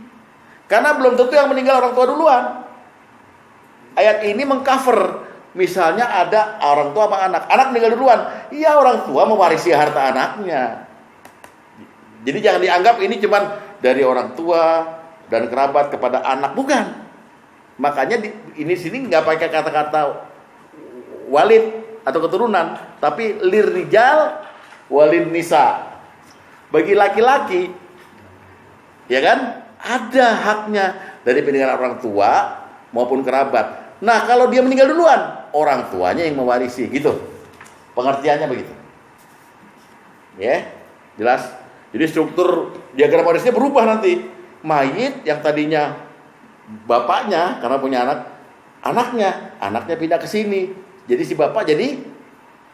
[SPEAKER 1] Karena belum tentu yang meninggal orang tua duluan. Ayat ini mengcover, misalnya ada orang tua sama anak meninggal duluan, iya orang tua mewarisi harta anaknya. Jadi jangan dianggap ini cuman dari orang tua dan kerabat kepada anak, bukan. Makanya ini sini nggak pakai kata-kata walid atau keturunan, tapi lirrijal walid nisa. Bagi laki-laki, ya kan, ada haknya dari peninggalan orang tua maupun kerabat. Nah, kalau dia meninggal duluan, orang tuanya yang mewarisi, gitu. Pengertiannya begitu. Ya, jelas. Jadi struktur diagram warisnya berubah nanti. Mayit yang tadinya bapaknya karena punya anaknya pindah ke sini. Jadi si bapak jadi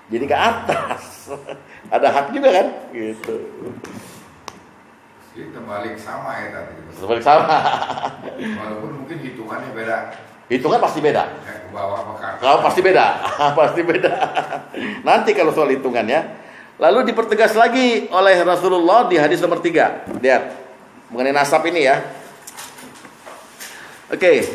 [SPEAKER 1] ke atas. Ada hak juga kan? Gitu.
[SPEAKER 4] Jadi terbalik sama ya tadi.
[SPEAKER 1] Terbalik sama.
[SPEAKER 4] Walaupun mungkin hitungannya beda.
[SPEAKER 1] Hitungan pasti beda.
[SPEAKER 4] Ke bawah apa
[SPEAKER 1] Kalau pasti beda. Pasti beda. Nanti kalau soal hitungannya. Lalu dipertegas lagi oleh Rasulullah di hadis nomor 3. Lihat. Mengenai nasab ini ya. Oke.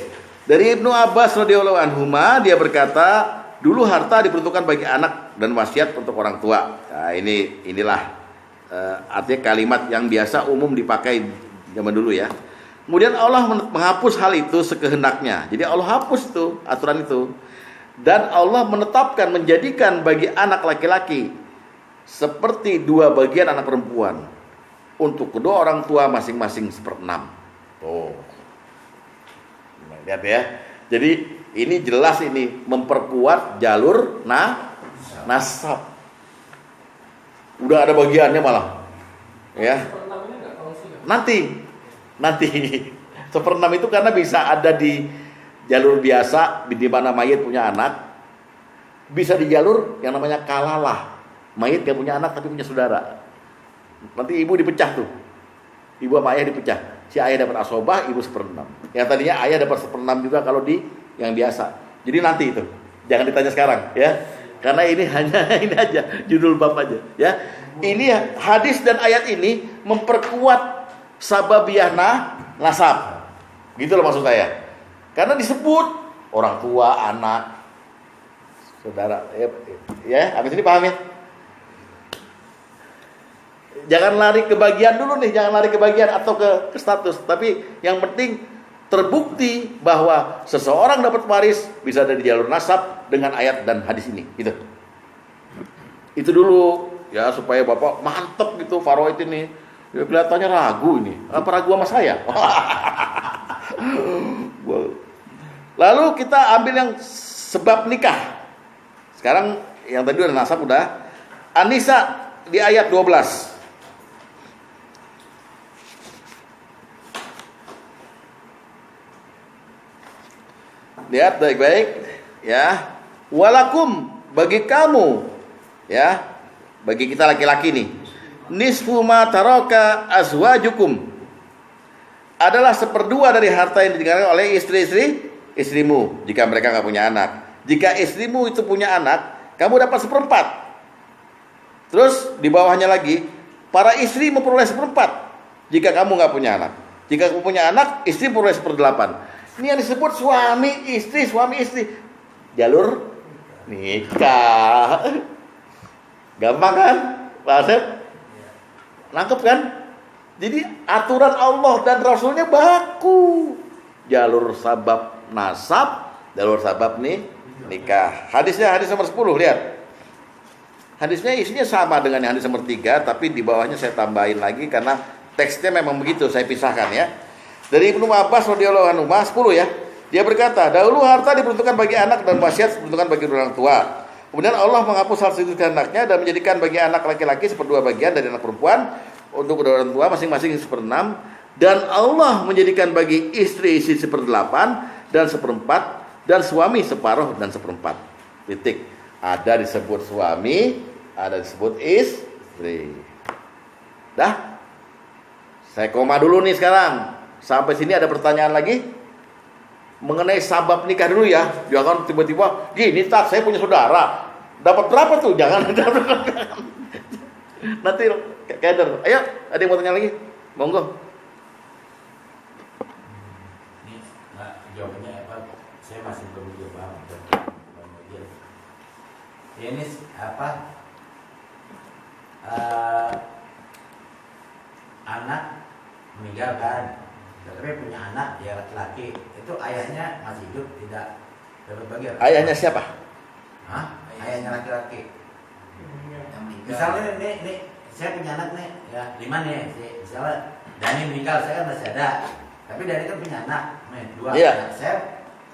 [SPEAKER 1] Dari Ibnu Abbas radhiyallahu anhuma dia berkata, dulu harta diperuntukkan bagi anak dan wasiat untuk orang tua. Nah, inilah artinya kalimat yang biasa umum dipakai zaman dulu ya. Kemudian Allah menghapus hal itu sekehendaknya. Jadi Allah hapus itu aturan itu. Dan Allah menetapkan menjadikan bagi anak laki-laki seperti 2 bagian anak perempuan. Untuk kedua orang tua masing-masing 1/6. Oh. Lihat ya. Jadi ini jelas ini memperkuat jalur nasab. Udah ada bagiannya malah. Ya. Nanti 1/6 itu karena bisa ada di jalur biasa di mana mayit punya anak, bisa di jalur yang namanya kalalah, mayit gak punya anak tapi punya saudara. Nanti ibu dipecah tuh, ibu sama ayah dipecah, si ayah dapat asobah, ibu 1/6. Yang tadinya ayah dapat 1/6 juga kalau di yang biasa. Jadi nanti itu jangan ditanya sekarang ya, karena ini hanya ini aja judul bab aja ya. Ini hadis dan ayat ini memperkuat sababiyah nasab. Gitu loh maksud saya. Karena disebut orang tua, anak, saudara. Ya, habis ini paham ya? Jangan lari ke bagian dulu nih, jangan lari ke bagian atau ke status. Tapi yang penting terbukti bahwa seseorang dapat waris bisa dari jalur nasab dengan ayat dan hadis ini. Gitu. Itu dulu ya supaya Bapak mantep gitu faraid ini. Ya, kelihatannya ragu ini. Apa ragu sama saya? Lalu kita ambil yang sebab nikah. Sekarang yang tadi udah nasab udah. An-Nisa di ayat 12. Lihat baik-baik ya. Walakum bagi kamu ya. Bagi kita laki-laki nih. Nisfu ma taraka azwajukum adalah 1/2 dari harta yang ditinggalkan oleh istrimu jika mereka nggak punya anak. Jika istrimu itu punya anak, kamu dapat 1/4. Terus di bawahnya lagi, para istri memperoleh 1/4 jika kamu nggak punya anak. Jika kamu punya anak, istri memperoleh 1/8. Ini yang disebut suami istri. Jalur nikah. Gampang kan, Pak Asep? Nangkep kan? Jadi aturan Allah dan Rasulnya baku. Jalur sabab nasab, jalur sabab nikah. Hadisnya hadis nomor 10, lihat. Hadisnya isinya sama dengan yang hadis nomor 3, tapi di bawahnya saya tambahin lagi karena teksnya memang begitu, saya pisahkan ya. Dari Ibnu Abbas radhiyallahu anhu 10 ya. Dia berkata, dahulu harta diperuntukkan bagi anak dan wasiat diperuntukkan bagi orang tua. Kemudian Allah menghapus hal itu kehendaknya dan menjadikan bagi anak laki-laki 1/2 bagian dari anak perempuan untuk kedua orang tua masing-masing 1/6, dan Allah menjadikan bagi istri 1/8 dan 1/4 dan suami separuh dan 1/4. Titik. Ada disebut suami, ada disebut istri. Dah. Saya koma dulu nih sekarang. Sampai sini ada pertanyaan lagi? Mengenai sabab nikah dulu ya. Jangan tiba-tiba gini, tak saya punya saudara. Dapat berapa tuh? Jangan. Nanti keder. Ayo, ada yang mau tanya lagi? Monggo.
[SPEAKER 3] Ini jawabannya apa? Saya masih belum paham. Ini apa? Anak meninggal kan, tapi punya anak dia laki-laki, itu ayahnya masih hidup tidak dapat bagian.
[SPEAKER 1] Ayahnya siapa?
[SPEAKER 3] Hah? Ayahnya laki-laki. Misalnya nih, saya punya anak nih, ya 5 nih, misalnya Dani meninggal, saya kan masih ada, tapi Dani kan punya anak, nih 2,
[SPEAKER 1] iya.
[SPEAKER 3] Anak saya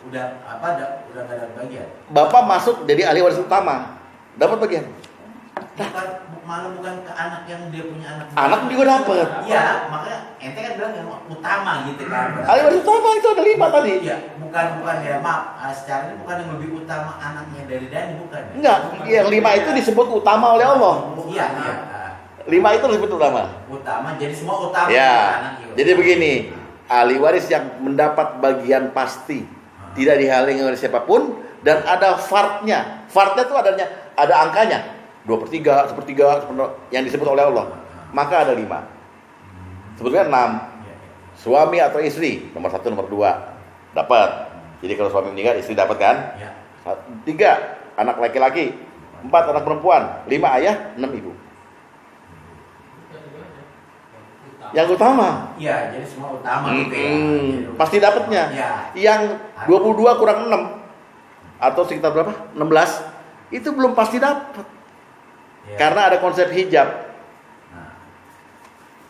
[SPEAKER 3] udah nggak dapat bagian.
[SPEAKER 1] Bapak masuk jadi ahli waris utama, dapat bagian.
[SPEAKER 3] Bukan ke anak yang dia punya anak.
[SPEAKER 1] Anak juga dapat.
[SPEAKER 3] Iya, makanya ente kan bilang yang utama gitu kan.
[SPEAKER 1] Ahli waris utama itu ada 5 tadi.
[SPEAKER 3] Iya, bukan ya, maaf. Secara ini bukan yang lebih utama anaknya dari Dani, bukan.
[SPEAKER 1] Enggak, yang 5 itu disebut utama oleh Allah.
[SPEAKER 3] Iya.
[SPEAKER 1] 5 itu disebut utama.
[SPEAKER 3] Utama, jadi semua utama
[SPEAKER 1] Ya,
[SPEAKER 3] anak itu.
[SPEAKER 1] jadi begini, ahli waris yang mendapat bagian pasti, tidak dihalangi oleh siapapun, dan ada fartnya. Fartnya itu ada angkanya. 2/3, 1/3, yang disebut oleh Allah. Maka ada 5. Sebetulnya 6. Suami atau istri, nomor 1, nomor 2 dapat. Jadi kalau suami meninggal, istri dapat kan? 3, anak laki-laki. 4, anak perempuan. 5, ayah, 6, ibu. Yang utama.
[SPEAKER 3] Iya, jadi semua utama gitu ya. Jadi,
[SPEAKER 1] Pasti dapatnya.
[SPEAKER 3] Ya.
[SPEAKER 1] Yang 22 kurang 6 atau sekitar berapa? 16 itu belum pasti dapat.
[SPEAKER 3] Ya.
[SPEAKER 1] Karena ada konsep hijab.
[SPEAKER 3] Nah,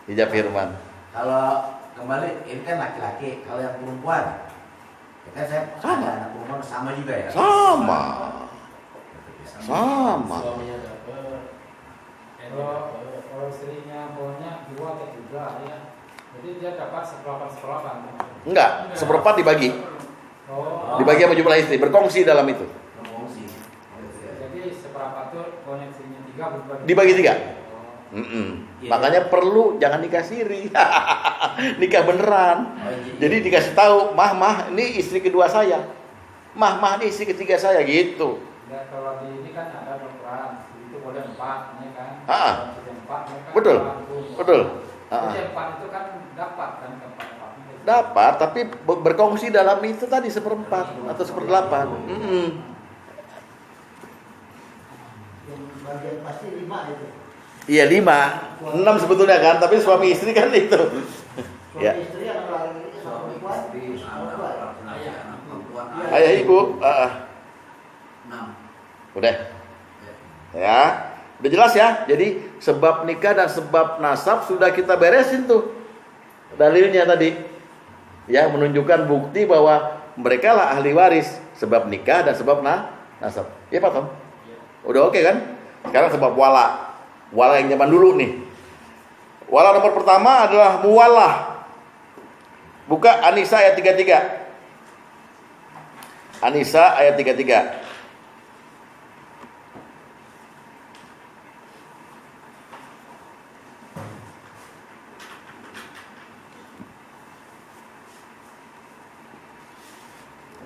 [SPEAKER 1] Hijab firman.
[SPEAKER 3] kalau kembali ini kan laki-laki, kalau yang perempuan, ya kan saya
[SPEAKER 1] Sama.
[SPEAKER 3] ada anak perempuan sama juga ya.
[SPEAKER 1] Sama.
[SPEAKER 5] Suaminya dapat.
[SPEAKER 2] Kalau istrinya maunya 2 atau 3 ya. Jadi dia dapat seperempat.
[SPEAKER 1] Enggak, seperempat dibagi.
[SPEAKER 2] Oh.
[SPEAKER 1] Dibagi sama jumlah istri, berkongsi dalam itu.
[SPEAKER 3] Promosi.
[SPEAKER 2] Jadi seperempat itu koneksinya 3
[SPEAKER 1] Dibagi 3.
[SPEAKER 2] Oh.
[SPEAKER 3] Iya.
[SPEAKER 1] Makanya perlu jangan nikah siri. Nikah beneran.
[SPEAKER 3] Oh,
[SPEAKER 1] Jadi dikasih tahu, mah, ini istri kedua saya. Mah, ini istri ketiga saya gitu.
[SPEAKER 2] Ya, kalau di ini kan ada peraturan, itu boleh 4, ya kan?
[SPEAKER 1] Ah.
[SPEAKER 2] Kalau sudah 4, ya kan?
[SPEAKER 1] Betul.
[SPEAKER 2] Betul.
[SPEAKER 1] Ah.
[SPEAKER 2] Jadi 4 itu kan dapat kan keempat.
[SPEAKER 1] Dapat, tapi berkongsi dalam itu tadi seperempat atau seperdelapan.
[SPEAKER 7] Yang bagian pasti 5 itu.
[SPEAKER 1] Iya 5, 6 sebetulnya kan, tapi suami istri kan itu.
[SPEAKER 7] Suami
[SPEAKER 1] Ya.
[SPEAKER 7] istri yang lagi sama perempuan. Perempuan.
[SPEAKER 1] Ayah ibu,
[SPEAKER 6] 6.
[SPEAKER 1] udah, ya, udah jelas ya. Jadi sebab nikah dan sebab nasab sudah kita beresin tuh dalilnya tadi, ya menunjukkan bukti bahwa mereka lah ahli waris sebab nikah dan sebab nasab. Ya Pak Tom, udah oke kan? Sekarang sebab wala yang zaman dulu nih. Wala nomor pertama adalah muwalah. Buka An-Nisa ayat 33. An-Nisa ayat 33.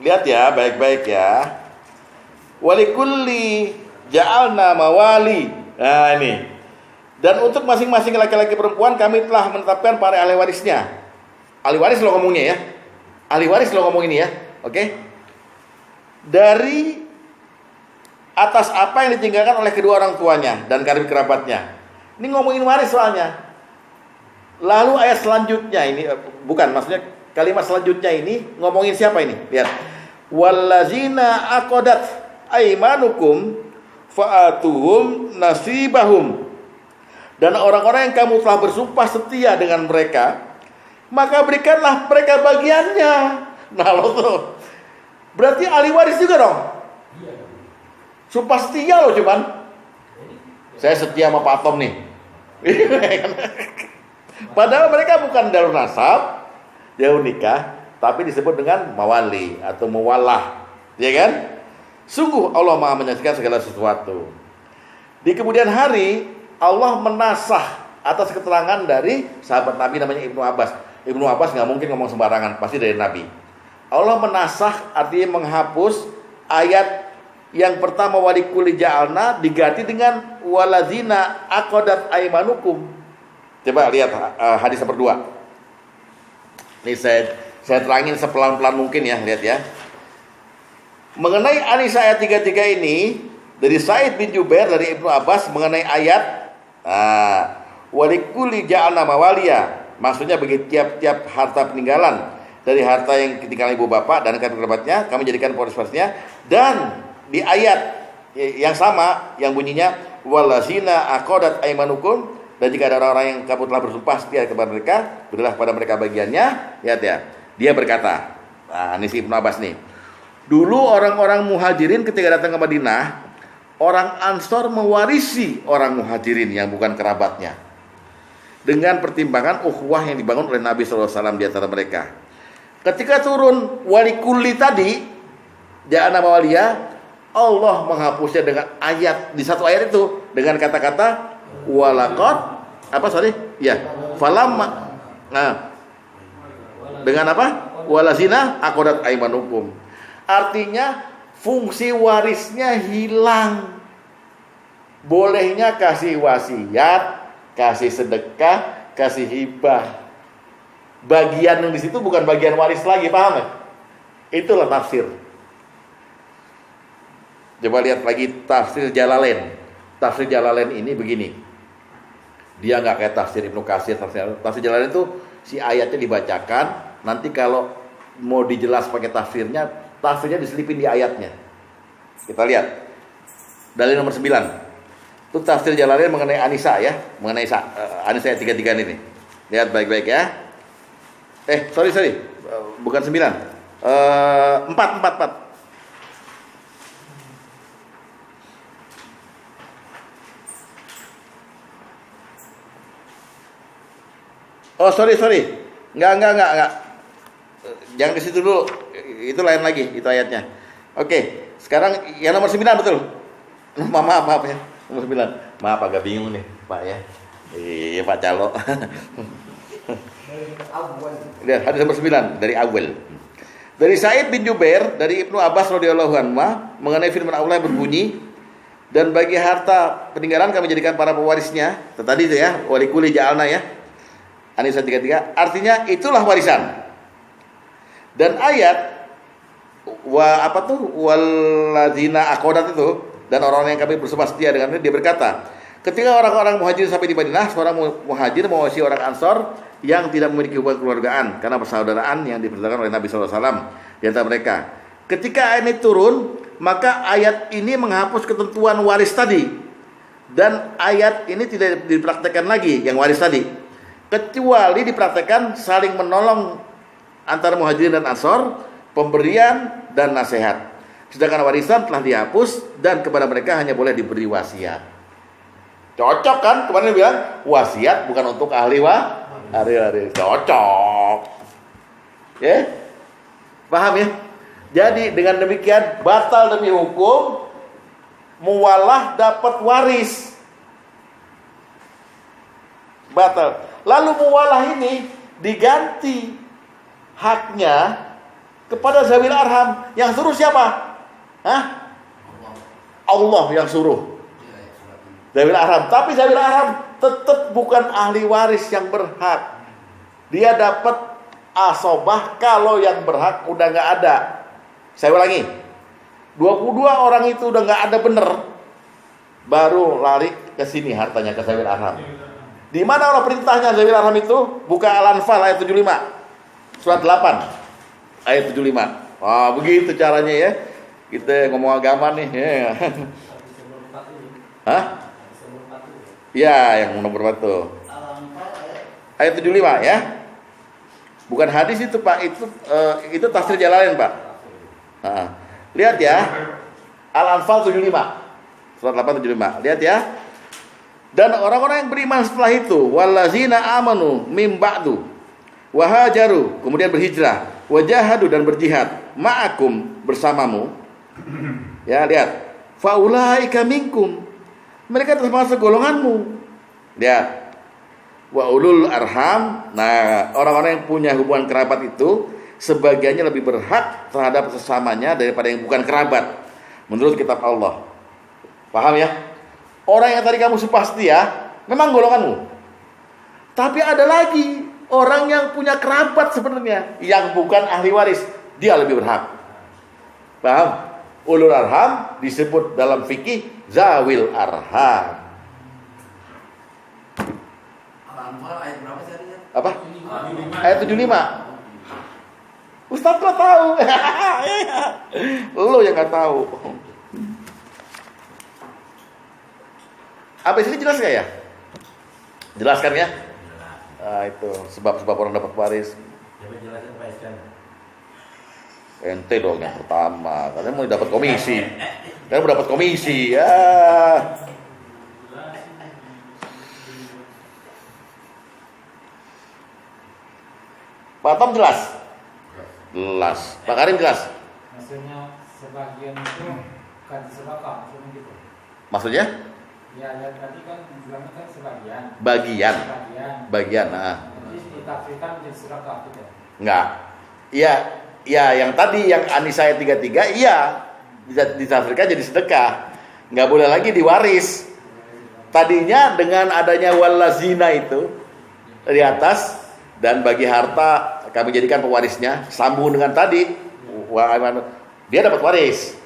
[SPEAKER 1] Lihat ya, baik-baik ya. Walikulli ja'alna mawali. Nah ini. Dan untuk masing-masing laki-laki perempuan kami telah menetapkan para ahli warisnya. Ahli waris lo ngomongnya ya. Ahli waris lo ngomong ini ya. Oke. Dari atas apa yang ditinggalkan oleh kedua orang tuanya dan karib kerabatnya. Ini ngomongin waris soalnya. Lalu ayat selanjutnya ini bukan, maksudnya kalimat selanjutnya ini ngomongin siapa ini? Lihat. Wallazina aqadat aimanukum fa'atuhum nasibahum. Dan orang-orang yang kamu telah bersumpah setia dengan mereka, maka berikanlah mereka bagiannya. Nah lo tuh berarti ahli waris juga dong. Sumpah setia loh cuman. Saya setia sama Pak Tom nih. Padahal mereka bukan darul nasab, jauh nikah, tapi disebut dengan mawali atau muwalah, ya kan? Sungguh Allah Maha menyaksikan segala sesuatu. Di kemudian hari Allah menasah atas keterangan dari sahabat Nabi namanya Ibnu Abbas. Ibnu Abbas nggak mungkin ngomong sembarangan, pasti dari Nabi. Allah menasah artinya menghapus ayat yang pertama walikuli ja'alna diganti dengan walazina aqadat aimanukum. Coba lihat hadis nomor 2. Ini saya terangin sepelan-pelan mungkin ya, lihat ya. Mengenai An-Nisa ayat 33 ini dari Sa'id bin Jubair dari Ibnu Abbas mengenai ayat walikuli ja'alna mawaliya, maksudnya bagi tiap-tiap harta peninggalan dari harta yang ketinggalan ibu bapak dan kerabatnya kami jadikan warisnya. Dan di ayat yang sama yang bunyinya walazina aqadat aimanukum, dan jika ada orang-orang yang kamu telah bersumpah setia kepada mereka, berilah kepada mereka bagiannya. Lihat ya, dia berkata, ini si Ibnu Abbas nih, dulu orang-orang muhajirin ketika datang ke Madinah, orang Ansor mewarisi orang muhajirin yang bukan kerabatnya dengan pertimbangan ukhuwah yang dibangun oleh Nabi SAW di antara mereka. Ketika turun walikuli tadi, ja'alna mawaliya, Allah menghapusnya dengan ayat, di satu ayat itu dengan kata-kata walaqad falamma. Nah, dengan apa? Walazina aqadat aimanukum. Artinya fungsi warisnya hilang. Bolehnya kasih wasiat, kasih sedekah, kasih hibah. Bagian yang di situ bukan bagian waris lagi, paham ya? Itulah tafsir. Coba lihat lagi tafsir Jalalain. Tafsir Jalalain ini begini. Dia nggak kayak tafsir Ibnu Katsir, tafsir Jalalain itu si ayatnya dibacakan, nanti kalau mau dijelas pakai tafsirnya diselipin di ayatnya. Kita lihat dalil nomor 9. Itu tafsir Jalalain mengenai Anisa ya, mengenai Anisa ayat 33 ini. Lihat baik-baik ya. Sorry. Bukan 9. 4. Oh, sorry. Enggak. Jangan ke situ dulu. Itu lain lagi, itu ayatnya. Oke, sekarang yang nomor 9 betul. Maaf ya. Nomor 9. Maaf agak bingung nih, Pak ya. Iya, Pak Calo. Lihat hadis nomor 9 dari awal. Dari Sa'id bin Jubair dari Ibnu Abbas radhiyallahu anhu mengenai firman Allah yang berbunyi, dan bagi harta peninggalan kami jadikan para pewarisnya. Tadi itu ya, walikuli ja'alna ya. An-Nisa 33, artinya itulah warisan. Dan ayat walladzina aqadat itu, dan orang-orang yang kami bersumpah setia dengannya, dia berkata, ketika orang-orang muhajir sampai di Madinah, seorang muhajir mewasiati orang Ansor yang tidak memiliki hubungan keluargaan karena persaudaraan yang diperintahkan oleh Nabi SAW di antara mereka. Ketika ayat ini turun, maka ayat ini menghapus ketentuan waris tadi, dan ayat ini tidak dipraktekkan lagi yang waris tadi, kecuali dipraktekkan saling menolong antara muhajirin dan ansor, pemberian dan nasihat. Sedangkan warisan telah dihapus dan kepada mereka hanya boleh diberi wasiat. Cocok kan? Kemarin bilang wasiat bukan untuk ahli waris. Cocok. Ya? Paham ya? Jadi dengan demikian batal demi hukum muwalah dapat waris. Batal. Lalu muwalah ini diganti haknya kepada zawil arham. Yang suruh siapa? Allah yang suruh zawil arham. Tapi zawil arham tetap bukan ahli waris yang berhak. Dia dapat asobah kalau yang berhak udah gak ada. Saya ulangi, 22 orang itu udah gak ada bener, baru lari ke sini hartanya ke zawil arham. Di mana Allah perintahnya zawil arham itu? Buka Al-Anfal ayat 75. Surat 8 ayat 75. Wah, begitu caranya ya. Kita ngomong agama nih. Ya. Hah? Ya, yang nomor 1. Ayat 75 ya. Bukan hadis itu, Pak. Itu tafsir Jalalain, Pak. Nah, lihat ya. Al-Anfal 75. Surat 8 75. Lihat ya. Dan orang-orang yang beriman setelah itu, wallazina amanu mim ba'du wa hajaru, kemudian berhijrah, wajahadu dan berjihad, ma'akum bersamamu. Ya, lihat. Faulaika minkum, mereka termasuk golonganmu. Lihat. Wa ulul arham. Nah, orang-orang yang punya hubungan kerabat itu sebagiannya lebih berhak terhadap sesamanya daripada yang bukan kerabat menurut kitab Allah. Paham ya? Orang yang tadi kamu sumpah setia memang golonganmu. Tapi ada lagi orang yang punya kerabat sebenarnya yang bukan ahli waris, dia lebih berhak. Paham? Ulul arham disebut dalam fikih zawil arham.
[SPEAKER 6] Al-Anfal ayat berapa tadi?
[SPEAKER 1] Apa? Ayat 75. Ustaz kok tahu? Lo yang nggak tahu. Apa sini jelas gak ya? Jelaskan ya? Nah, itu sebab-sebab orang dapat waris.
[SPEAKER 3] Coba jelasin Pak Iskan.
[SPEAKER 1] Ente dong yang pertama. Karena mau dapat komisi. Karena mau dapat komisi ya. Pak Tom jelas? Jelas. Pak Karim jelas?
[SPEAKER 2] Maksudnya sebagian itu kan sedekah, maksudnya gitu.
[SPEAKER 1] Maksudnya?
[SPEAKER 2] Ya, tadi kan bilangnya kan sebagian.
[SPEAKER 1] Bagian. Nah.
[SPEAKER 2] Jadi ditafsirkan menjadi sedekah gitu.
[SPEAKER 1] Enggak. Iya, yang tadi yang An-Nisa ayat 33 iya bisa ditafsirkan jadi sedekah. Enggak boleh lagi diwaris. Tadinya dengan adanya wallazina itu di atas, dan bagi harta kami jadikan pewarisnya, sambung dengan tadi dia dapat waris.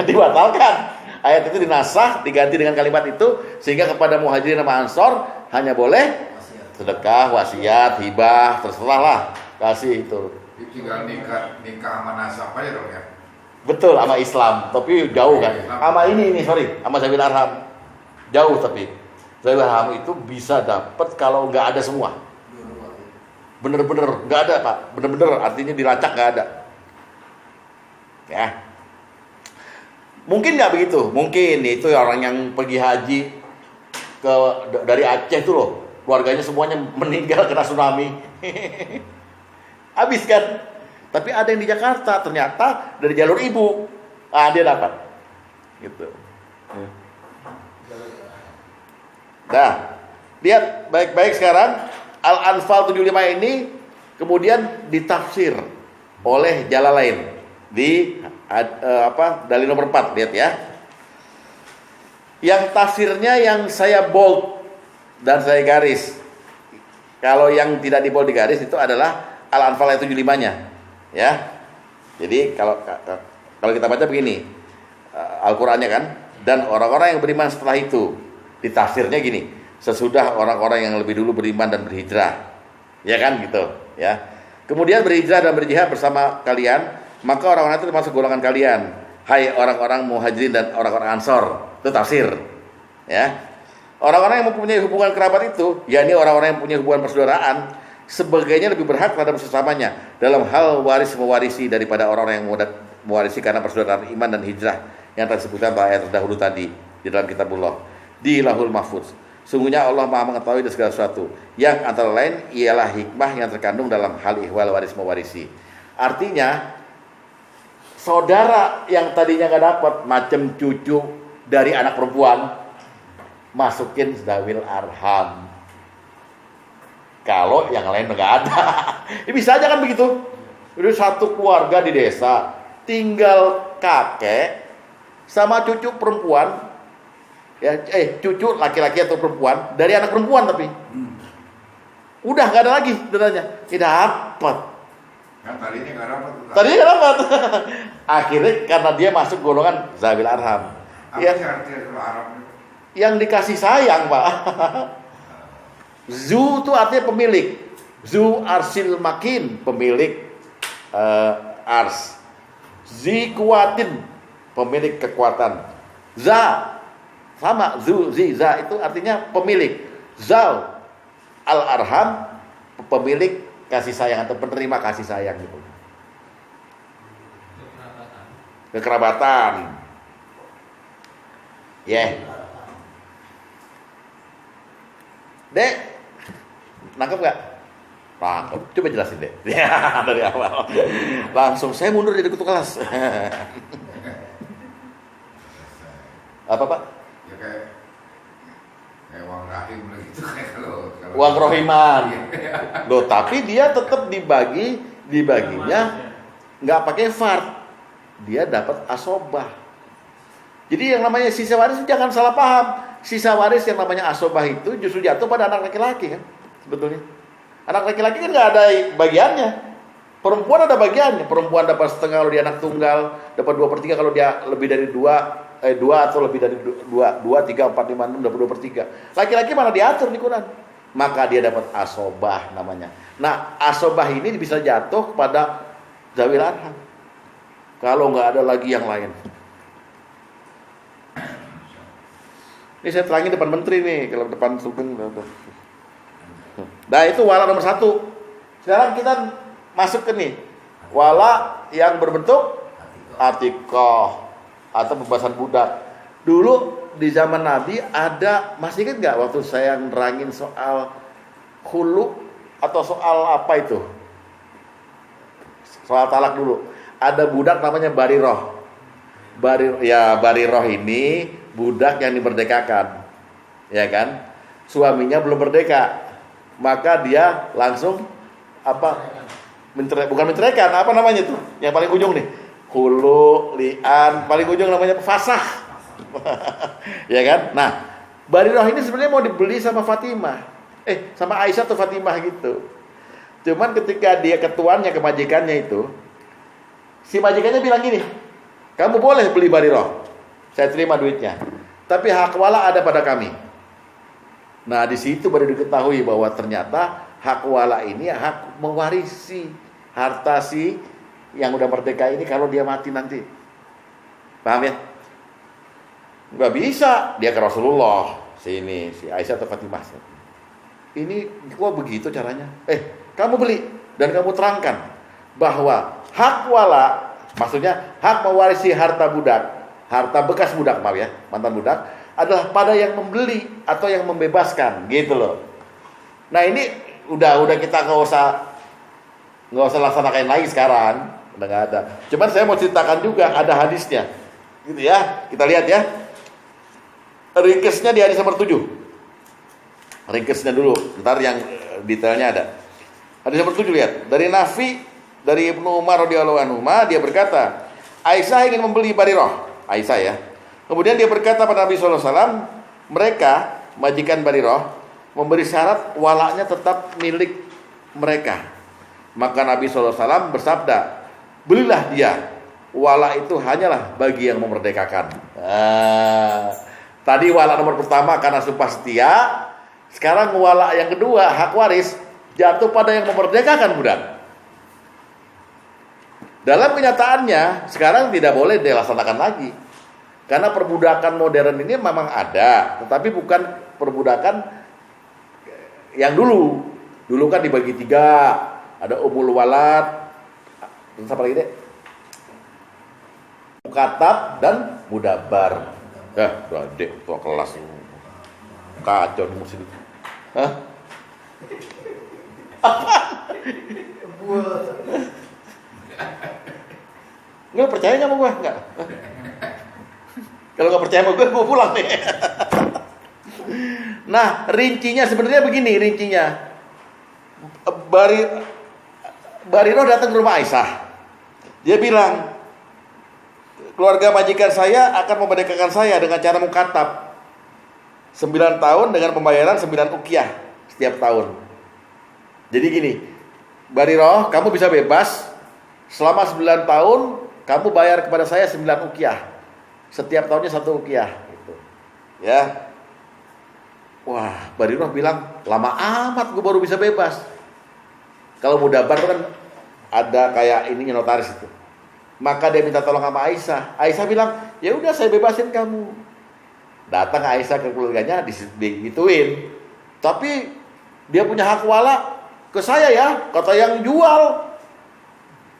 [SPEAKER 1] Dibatalkan. ayat itu dinasah, diganti dengan kalimat itu, sehingga kepada muhajirin sama ansor hanya boleh sedekah, wasiat, hibah, terserah lah, kasih itu.
[SPEAKER 4] Tinggal nikah sama nasab aja dong ya.
[SPEAKER 1] Betul, sama Islam, tapi jauh kan. Sama sama Zawil Arham. Jauh tapi. Zawil Arham itu bisa dapat kalau nggak ada semua. Bener-bener nggak ada, Pak. Bener-bener artinya dilacak nggak ada. Ya. Mungkin nggak begitu. Mungkin itu orang yang pergi haji dari Aceh itu loh. Keluarganya semuanya meninggal kena tsunami. Habis kan? Tapi ada yang di Jakarta, ternyata dari jalur ibu. Dia dapat. Gitu. Nah, lihat baik-baik sekarang Al-Anfal 75 ini kemudian ditafsir oleh Jalalain di dalil nomor 4, lihat ya. Yang tafsirnya yang saya bold dan saya garis. Kalau yang tidak di bold di garis itu adalah Al-Anfal ayat 75-nya. Ya. Jadi kalau kita baca begini, Al-Qur'annya kan, dan orang-orang yang beriman setelah itu, ditafsirnya gini, sesudah orang-orang yang lebih dulu beriman dan berhijrah. Ya kan gitu, ya. Kemudian berhijrah dan berjihad bersama kalian, maka orang-orang itu termasuk golongan kalian. Hai orang-orang muhajirin dan orang-orang ansor. Itu tafsir. Ya. Orang-orang yang mempunyai hubungan kerabat itu, yakni orang-orang yang punya hubungan persaudaraan, sebagainya lebih berhak terhadap sesamanya dalam hal waris mewarisi daripada orang-orang yang mewarisi karena persaudaraan iman dan hijrah yang tersebutkan pada ayat terdahulu tadi di dalam kitabullah di Lahul Mahfuz. Sungguhnya Allah Maha mengetahui dari segala sesuatu, yang antara lain ialah hikmah yang terkandung dalam hal ihwal waris mewarisi. Artinya saudara yang tadinya nggak dapat, macam cucu dari anak perempuan, masukin Zawil Arham. Kalau yang lain nggak ada, ya bisa aja kan begitu. Udah satu keluarga di desa, tinggal kakek sama cucu perempuan, ya cucu laki-laki atau perempuan dari anak perempuan tapi, udah nggak ada lagi dananya, tidak dapat.
[SPEAKER 4] Kan tadinya nggak dapat.
[SPEAKER 1] Tadinya nggak dapat. Akhirnya karena dia masuk golongan Zawil Arham.
[SPEAKER 4] Apa
[SPEAKER 1] Ya.
[SPEAKER 4] sih artinya Zawil Arham?
[SPEAKER 1] Yang dikasih sayang, Pak. Zu itu artinya pemilik. Zu arsil makin, pemilik ars. Zi kuatin, pemilik kekuatan. Za sama zu zi za itu artinya pemilik. Zal al arham, pemilik kasih sayang atau penerima kasih sayang gitu. Kekerabatan. Yeah. Dek, nangkep gak? Nangkep, coba jelasin dek. Ya, dari awal. Langsung saya mundur jadi ketua kelas. Apa Pak?
[SPEAKER 4] Ya kayak uang rahim gitu kayak kalau
[SPEAKER 1] uang rohiman. Loh, tapi dia tetap dibaginya nggak pakai fard. Dia dapat asobah. Jadi yang namanya sisa waris jangan salah paham. Sisa waris yang namanya asobah itu justru jatuh pada anak laki-laki kan, sebetulnya. Anak laki-laki kan nggak ada bagiannya. Perempuan ada bagiannya. Perempuan dapat setengah kalau dia anak tunggal, dapat 2/3 kalau dia lebih dari 2 atau lebih dari 2, 3, 4, 5, 6 dapat 2/3. Laki-laki mana diatur di Quran. Maka dia dapat asobah namanya. Nah, asobah ini bisa jatuh kepada Zawil Arham kalau nggak ada lagi yang lain. Ini saya terangin depan menteri nih, kalau depan Sugeng. Nah itu wala nomor 1. Sekarang kita masuk ke nih wala yang berbentuk atikoh atau pembahasan budak. Dulu di zaman Nabi ada, masih ingat nggak waktu saya nerangin soal khulu atau soal apa itu? Soal talak dulu. Ada budak namanya Bariroh. Bariroh ini budak yang dimerdekakan, ya kan? Suaminya belum merdeka, maka dia langsung bukan menceraikan, apa namanya tuh? Yang paling ujung nih, hulu, lian, paling ujung namanya fasah, ya kan? Nah, Bariroh ini sebenarnya mau dibeli sama Fatimah, sama Aisyah atau Fatimah gitu. Cuman ketika dia ketuannya ke majikannya itu, si majikannya bilang gini, kamu boleh beli Bariroh saya terima duitnya. Tapi hak wala ada pada kami. Nah, di situ baru diketahui bahwa ternyata hak wala ini hak mewarisi harta si yang udah merdeka ini kalau dia mati nanti. Paham ya? Nggak bisa dia ke Rasulullah si Aisyah atau Fatimah. Ini kok begitu caranya? Kamu beli dan kamu terangkan bahwa hak wala, maksudnya hak mewarisi harta budak, harta bekas budak, maaf ya, mantan budak, adalah pada yang membeli atau yang membebaskan, gitu loh. Nah ini udah kita nggak usah laksanakan lagi sekarang, udah nggak ada. Cuman saya mau ceritakan juga ada hadisnya, gitu ya. Kita lihat ya. Ringkesnya di hadis nomor 7. Ringkesnya dulu, ntar yang detailnya ada. Hadis nomor 7 lihat. Dari Nafi, dari Ibnu Umar radhiyallahu anhu, dia berkata, Aisyah ingin membeli Barirah. Aisyah ya. Kemudian dia berkata pada Nabi SAW, mereka, majikan Barirah, memberi syarat walaknya tetap milik mereka. Maka Nabi SAW bersabda, belilah dia. Walak itu hanyalah bagi yang memerdekakan. Tadi walak nomor pertama karena sumpah setia. Sekarang walak yang kedua, hak waris, jatuh pada yang memerdekakan budak. Dalam kenyataannya, sekarang tidak boleh dilaksanakan lagi. Karena perbudakan modern ini memang ada, tetapi bukan perbudakan yang dulu. Dulu kan dibagi 3, ada umul walad, terus apa lagi deh? Mukatab dan mudabar. Udah dek, tua kelas kacau di musim itu. Hah? Apa? Nggak percaya nggak sama gue? Nggak. Kalau nggak percaya sama gue pulang nih. Nah, rincinya sebenarnya begini rincinya. Barirah datang ke rumah Aisyah. Dia bilang, keluarga majikan saya akan memerdekakan saya dengan cara mukatab 9 tahun dengan pembayaran 9 uqiyah setiap tahun. Jadi gini, Barirah, kamu bisa bebas selama 9 tahun, kamu bayar kepada saya 9 uqiyah. Setiap tahunnya 1 uqiyah gitu. Ya. Wah, Barirah bilang, lama amat gue baru bisa bebas. Kalau mudabar kan ada kayak ininya notaris itu. Maka dia minta tolong sama Aisyah. Aisyah bilang, ya udah saya bebasin kamu. Datang Aisyah ke keluarganya digituin. Tapi dia punya hak wala ke saya ya, kata yang jual.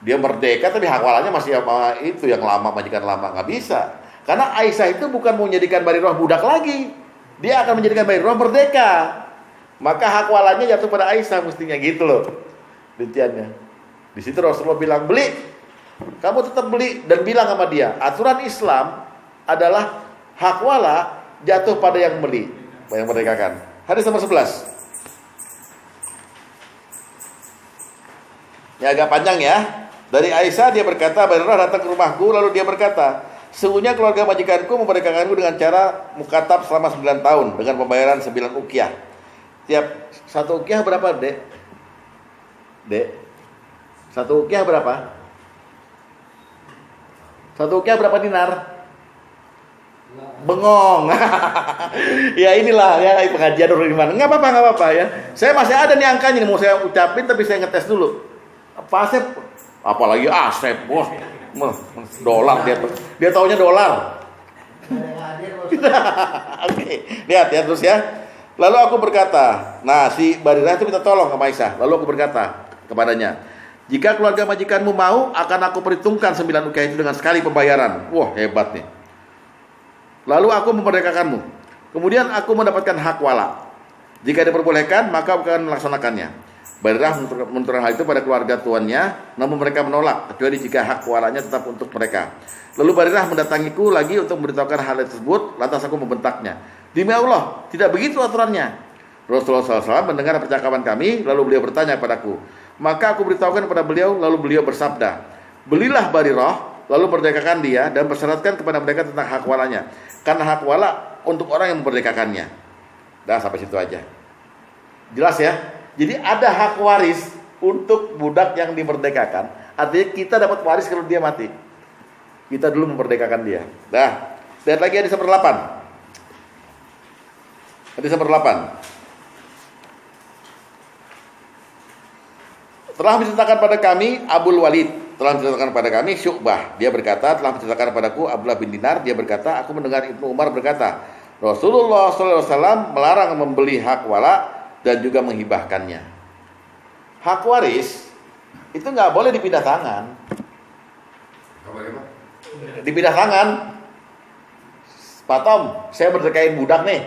[SPEAKER 1] Dia merdeka tapi hak walanya masih sama itu yang lama, majikan lama, nggak bisa. Karena Aisyah itu bukan mau menjadikan Barirah budak lagi. Dia akan menjadikan Barirah merdeka. Maka hak walanya jatuh pada Aisyah mestinya gitu loh. Rinciannya. Di situ Rasulullah bilang, beli. Kamu tetap beli dan bilang sama dia, aturan Islam adalah hak wala jatuh pada yang beli, yang merdekakan. Hadis nomor 11. Ya agak panjang ya. Dari Aisyah dia berkata, Barirah datang ke rumahku lalu dia berkata, sesungguhnya keluarga majikanku memerdekakanku dengan cara mukatab selama 9 tahun dengan pembayaran 9 uqiyah. Tiap 1 uqiyah berapa, Dek? Dek? 1 uqiyah berapa? 1 uqiyah berapa dinar? Bengong. Ya inilah ya pengajian Nurul. Enggak apa-apa ya. Saya masih ada nih angkanya nih mau saya ucapin tapi saya ngetes dulu. Apa Asep? Apalagi Asep. Wah, dolar dia taunya dolar. Oke, lihat ya terus ya. Lalu aku berkata, nah si Barirah itu minta tolong sama Aisyah. Lalu aku berkata kepadanya, jika keluarga majikanmu mau, akan aku perhitungkan 9 uqiyah itu dengan sekali pembayaran. Wah, hebat nih. Lalu aku memerdekakanmu. Kemudian aku mendapatkan hak wala. Jika diperbolehkan, maka aku akan melaksanakannya. Barirah menuturkan hal itu pada keluarga tuannya, namun mereka menolak, kecuali jika hak walanya tetap untuk mereka. Lalu Barirah mendatangiku lagi untuk memberitahukan hal tersebut, lantas aku membentaknya. Demi Allah, tidak begitu aturannya. Rasulullah SAW mendengar percakapan kami, lalu beliau bertanya padaku. Maka aku beritahukan kepada beliau, lalu beliau bersabda, belilah Barirah, lalu merdekakan dia dan persyaratkan kepada mereka tentang hak walanya. Karena hak wala untuk orang yang memerdekakannya. Dah sampai situ aja. Jelas ya? Jadi ada hak waris untuk budak yang dimerdekakan. Artinya kita dapat waris kalau dia mati. Kita dulu memerdekakan dia. Dah, Lihat lagi hadis nomor 8. Hadis nomor 8. Telah menceritakan pada kami Abul Walid, telah menceritakan pada kami Syu'bah. Dia berkata, telah menceritakan padaku Abdullah bin Dinar. Dia berkata, aku mendengar Ibnu Umar berkata, Rasulullah SAW melarang membeli hak wala dan juga menghibahkannya. Hak waris itu nggak boleh dipindah tangan. Dipindah tangan. Pak Tom, saya berdekain budak nih.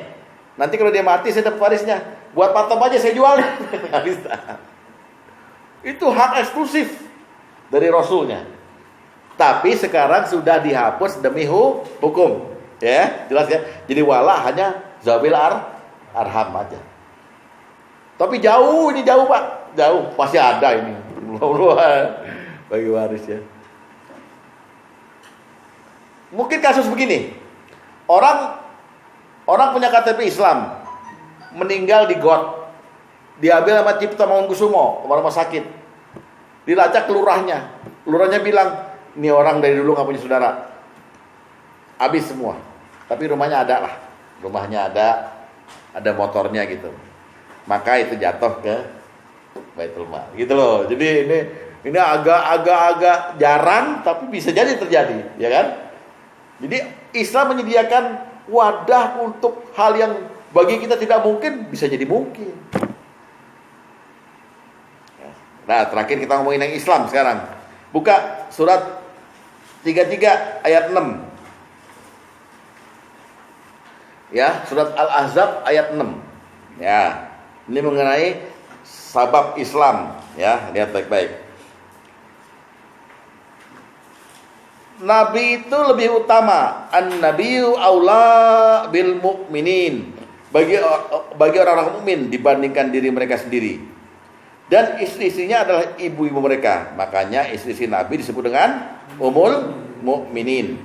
[SPEAKER 1] Nanti kalau dia mati saya dapat warisnya. Buat Pak Tom aja saya jual. Nggak bisa. Itu hak eksklusif dari Rasulnya. Tapi sekarang sudah dihapus demi hukum. Ya, jelas ya. Jadi wala hanya zabil arham aja. Tapi jauh, ini jauh Pak. Jauh, pasti ada ini. Bagi waris ya. Mungkin kasus begini. Orang punya KTP Islam, meninggal di got. Diambil sama Cipto Mangunkusumo, rumah sakit. Dilacak lurahnya. Lurahnya bilang, ini orang dari dulu gak punya saudara. Habis semua. Tapi rumahnya ada lah. Rumahnya ada motornya gitu. Maka itu jatuh ke Baitul Mal. Gitu loh. Jadi ini agak jarang, tapi bisa jadi terjadi, ya kan? Jadi Islam menyediakan wadah untuk hal yang bagi kita tidak mungkin bisa jadi mungkin. Nah, terakhir kita ngomongin yang Islam sekarang. Buka surat 33 ayat 6. Ya, surat Al-Ahzab ayat 6. Ya, ini mengenai sabab Islam. Ya, lihat baik-baik. Nabi itu lebih utama. An-nabiyyu aula bil mu'minin. Bagi orang-orang mukmin dibandingkan diri mereka sendiri. Dan istri-istrinya adalah ibu-ibu mereka. Makanya istri-istri Nabi disebut dengan Ummul Mukminin.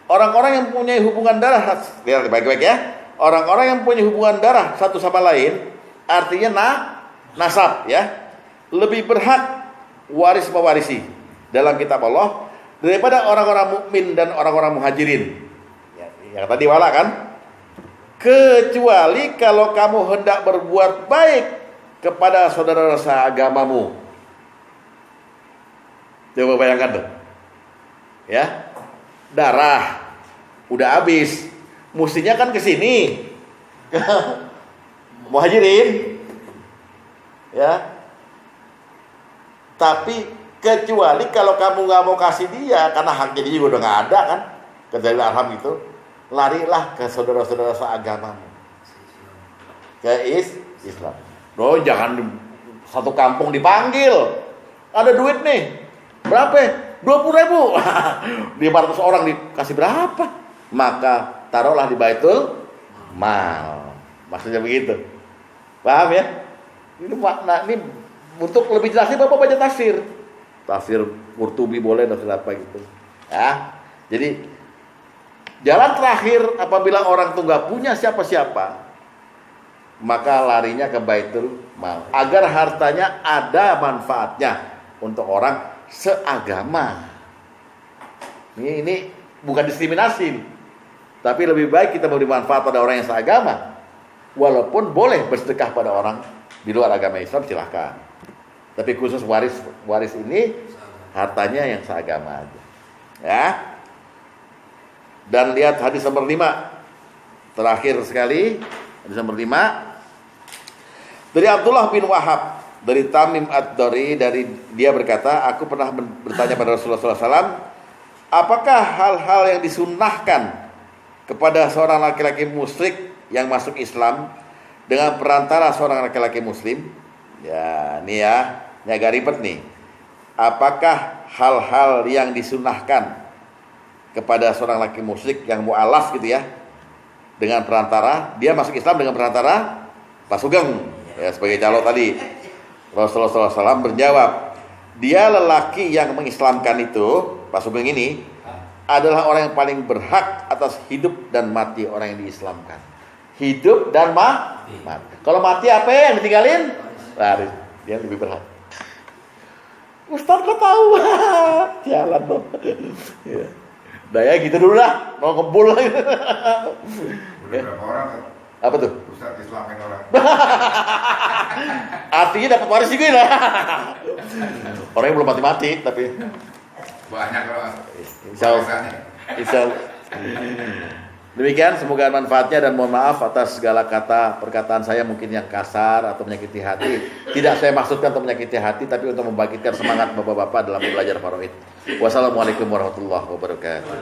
[SPEAKER 1] Orang-orang yang punya hubungan darah, lihat baik-baik ya. Orang-orang yang punya hubungan darah satu sama lain, artinya nasab ya, lebih berhak waris mewarisi dalam kitab Allah daripada orang-orang mukmin dan orang-orang muhajirin. Ya, yang tadi wala kan? Kecuali kalau kamu hendak berbuat baik kepada saudara seagamamu. Coba bayangkan tuh. Ya. Darah udah habis. Mestinya kan ke sini. Muhajirin. Ya. Tapi kecuali kalau kamu nggak mau kasih dia karena haknya dia juga udah nggak ada kan. Kecuali arham itu, larilah ke saudara-saudara seagamamu. Ke Islam. Oh, jangan satu kampung dipanggil. Ada duit nih. Berapa? 20.000. 500 orang dikasih berapa? Maka taruhlah di Baitul Mal. Maksudnya begitu. Paham ya? Ini makna ini untuk lebih jelasnya Bapak baca tafsir. Tafsir Qurtubi boleh dan apa gitu. Ya. Jadi jalan terakhir apabila orang itu nggak punya siapa-siapa, maka larinya ke Baitul Mal agar hartanya ada manfaatnya untuk orang seagama. Ini bukan diskriminasi, tapi lebih baik kita memberi manfaat pada orang yang seagama. Walaupun boleh bersedekah pada orang di luar agama Islam, silahkan. Tapi khusus waris ini hartanya yang seagama aja. Ya. Dan lihat hadis nomor 5. Terakhir sekali, hadis nomor 5. Dari Abdullah bin Wahab, dari Tamim Ad-Dari, dia berkata, aku pernah bertanya pada Rasulullah SAW, apakah hal-hal yang disunnahkan kepada seorang laki-laki musyrik yang masuk Islam dengan perantara seorang laki-laki muslim? Ya, ini agak ribet nih. Apakah hal-hal yang disunnahkan kepada seorang laki musyrik yang mu'alaf gitu ya, dengan perantara, dia masuk Islam dengan perantara Pak Sugeng ya, sebagai calo tadi. Rasulullah SAW berjawab, dia lelaki yang mengislamkan itu, Pak Sugeng ini, adalah orang yang paling berhak atas hidup dan mati orang yang diislamkan. Hidup dan mati. Kalau mati apa yang ditinggalin? Lari. Dia lebih berhak. Ustaz kok tahu? Jalan dong. Ya. Daya gitu dulu lah, mau ngebul lah.
[SPEAKER 4] Udah berapa orang
[SPEAKER 1] Apa tuh?
[SPEAKER 4] Ustaz Islamin orang?
[SPEAKER 1] Artinya dapat waris juga lah. Orangnya belum mati-mati tapi
[SPEAKER 4] Banyak orang.
[SPEAKER 1] Insya Allah. Demikian, semoga manfaatnya dan mohon maaf atas segala perkataan saya mungkin yang kasar atau menyakiti hati. Tidak saya maksudkan untuk menyakiti hati, tapi untuk membangkitkan semangat bapak-bapak dalam belajar faraid. Wassalamualaikum warahmatullahi wabarakatuh.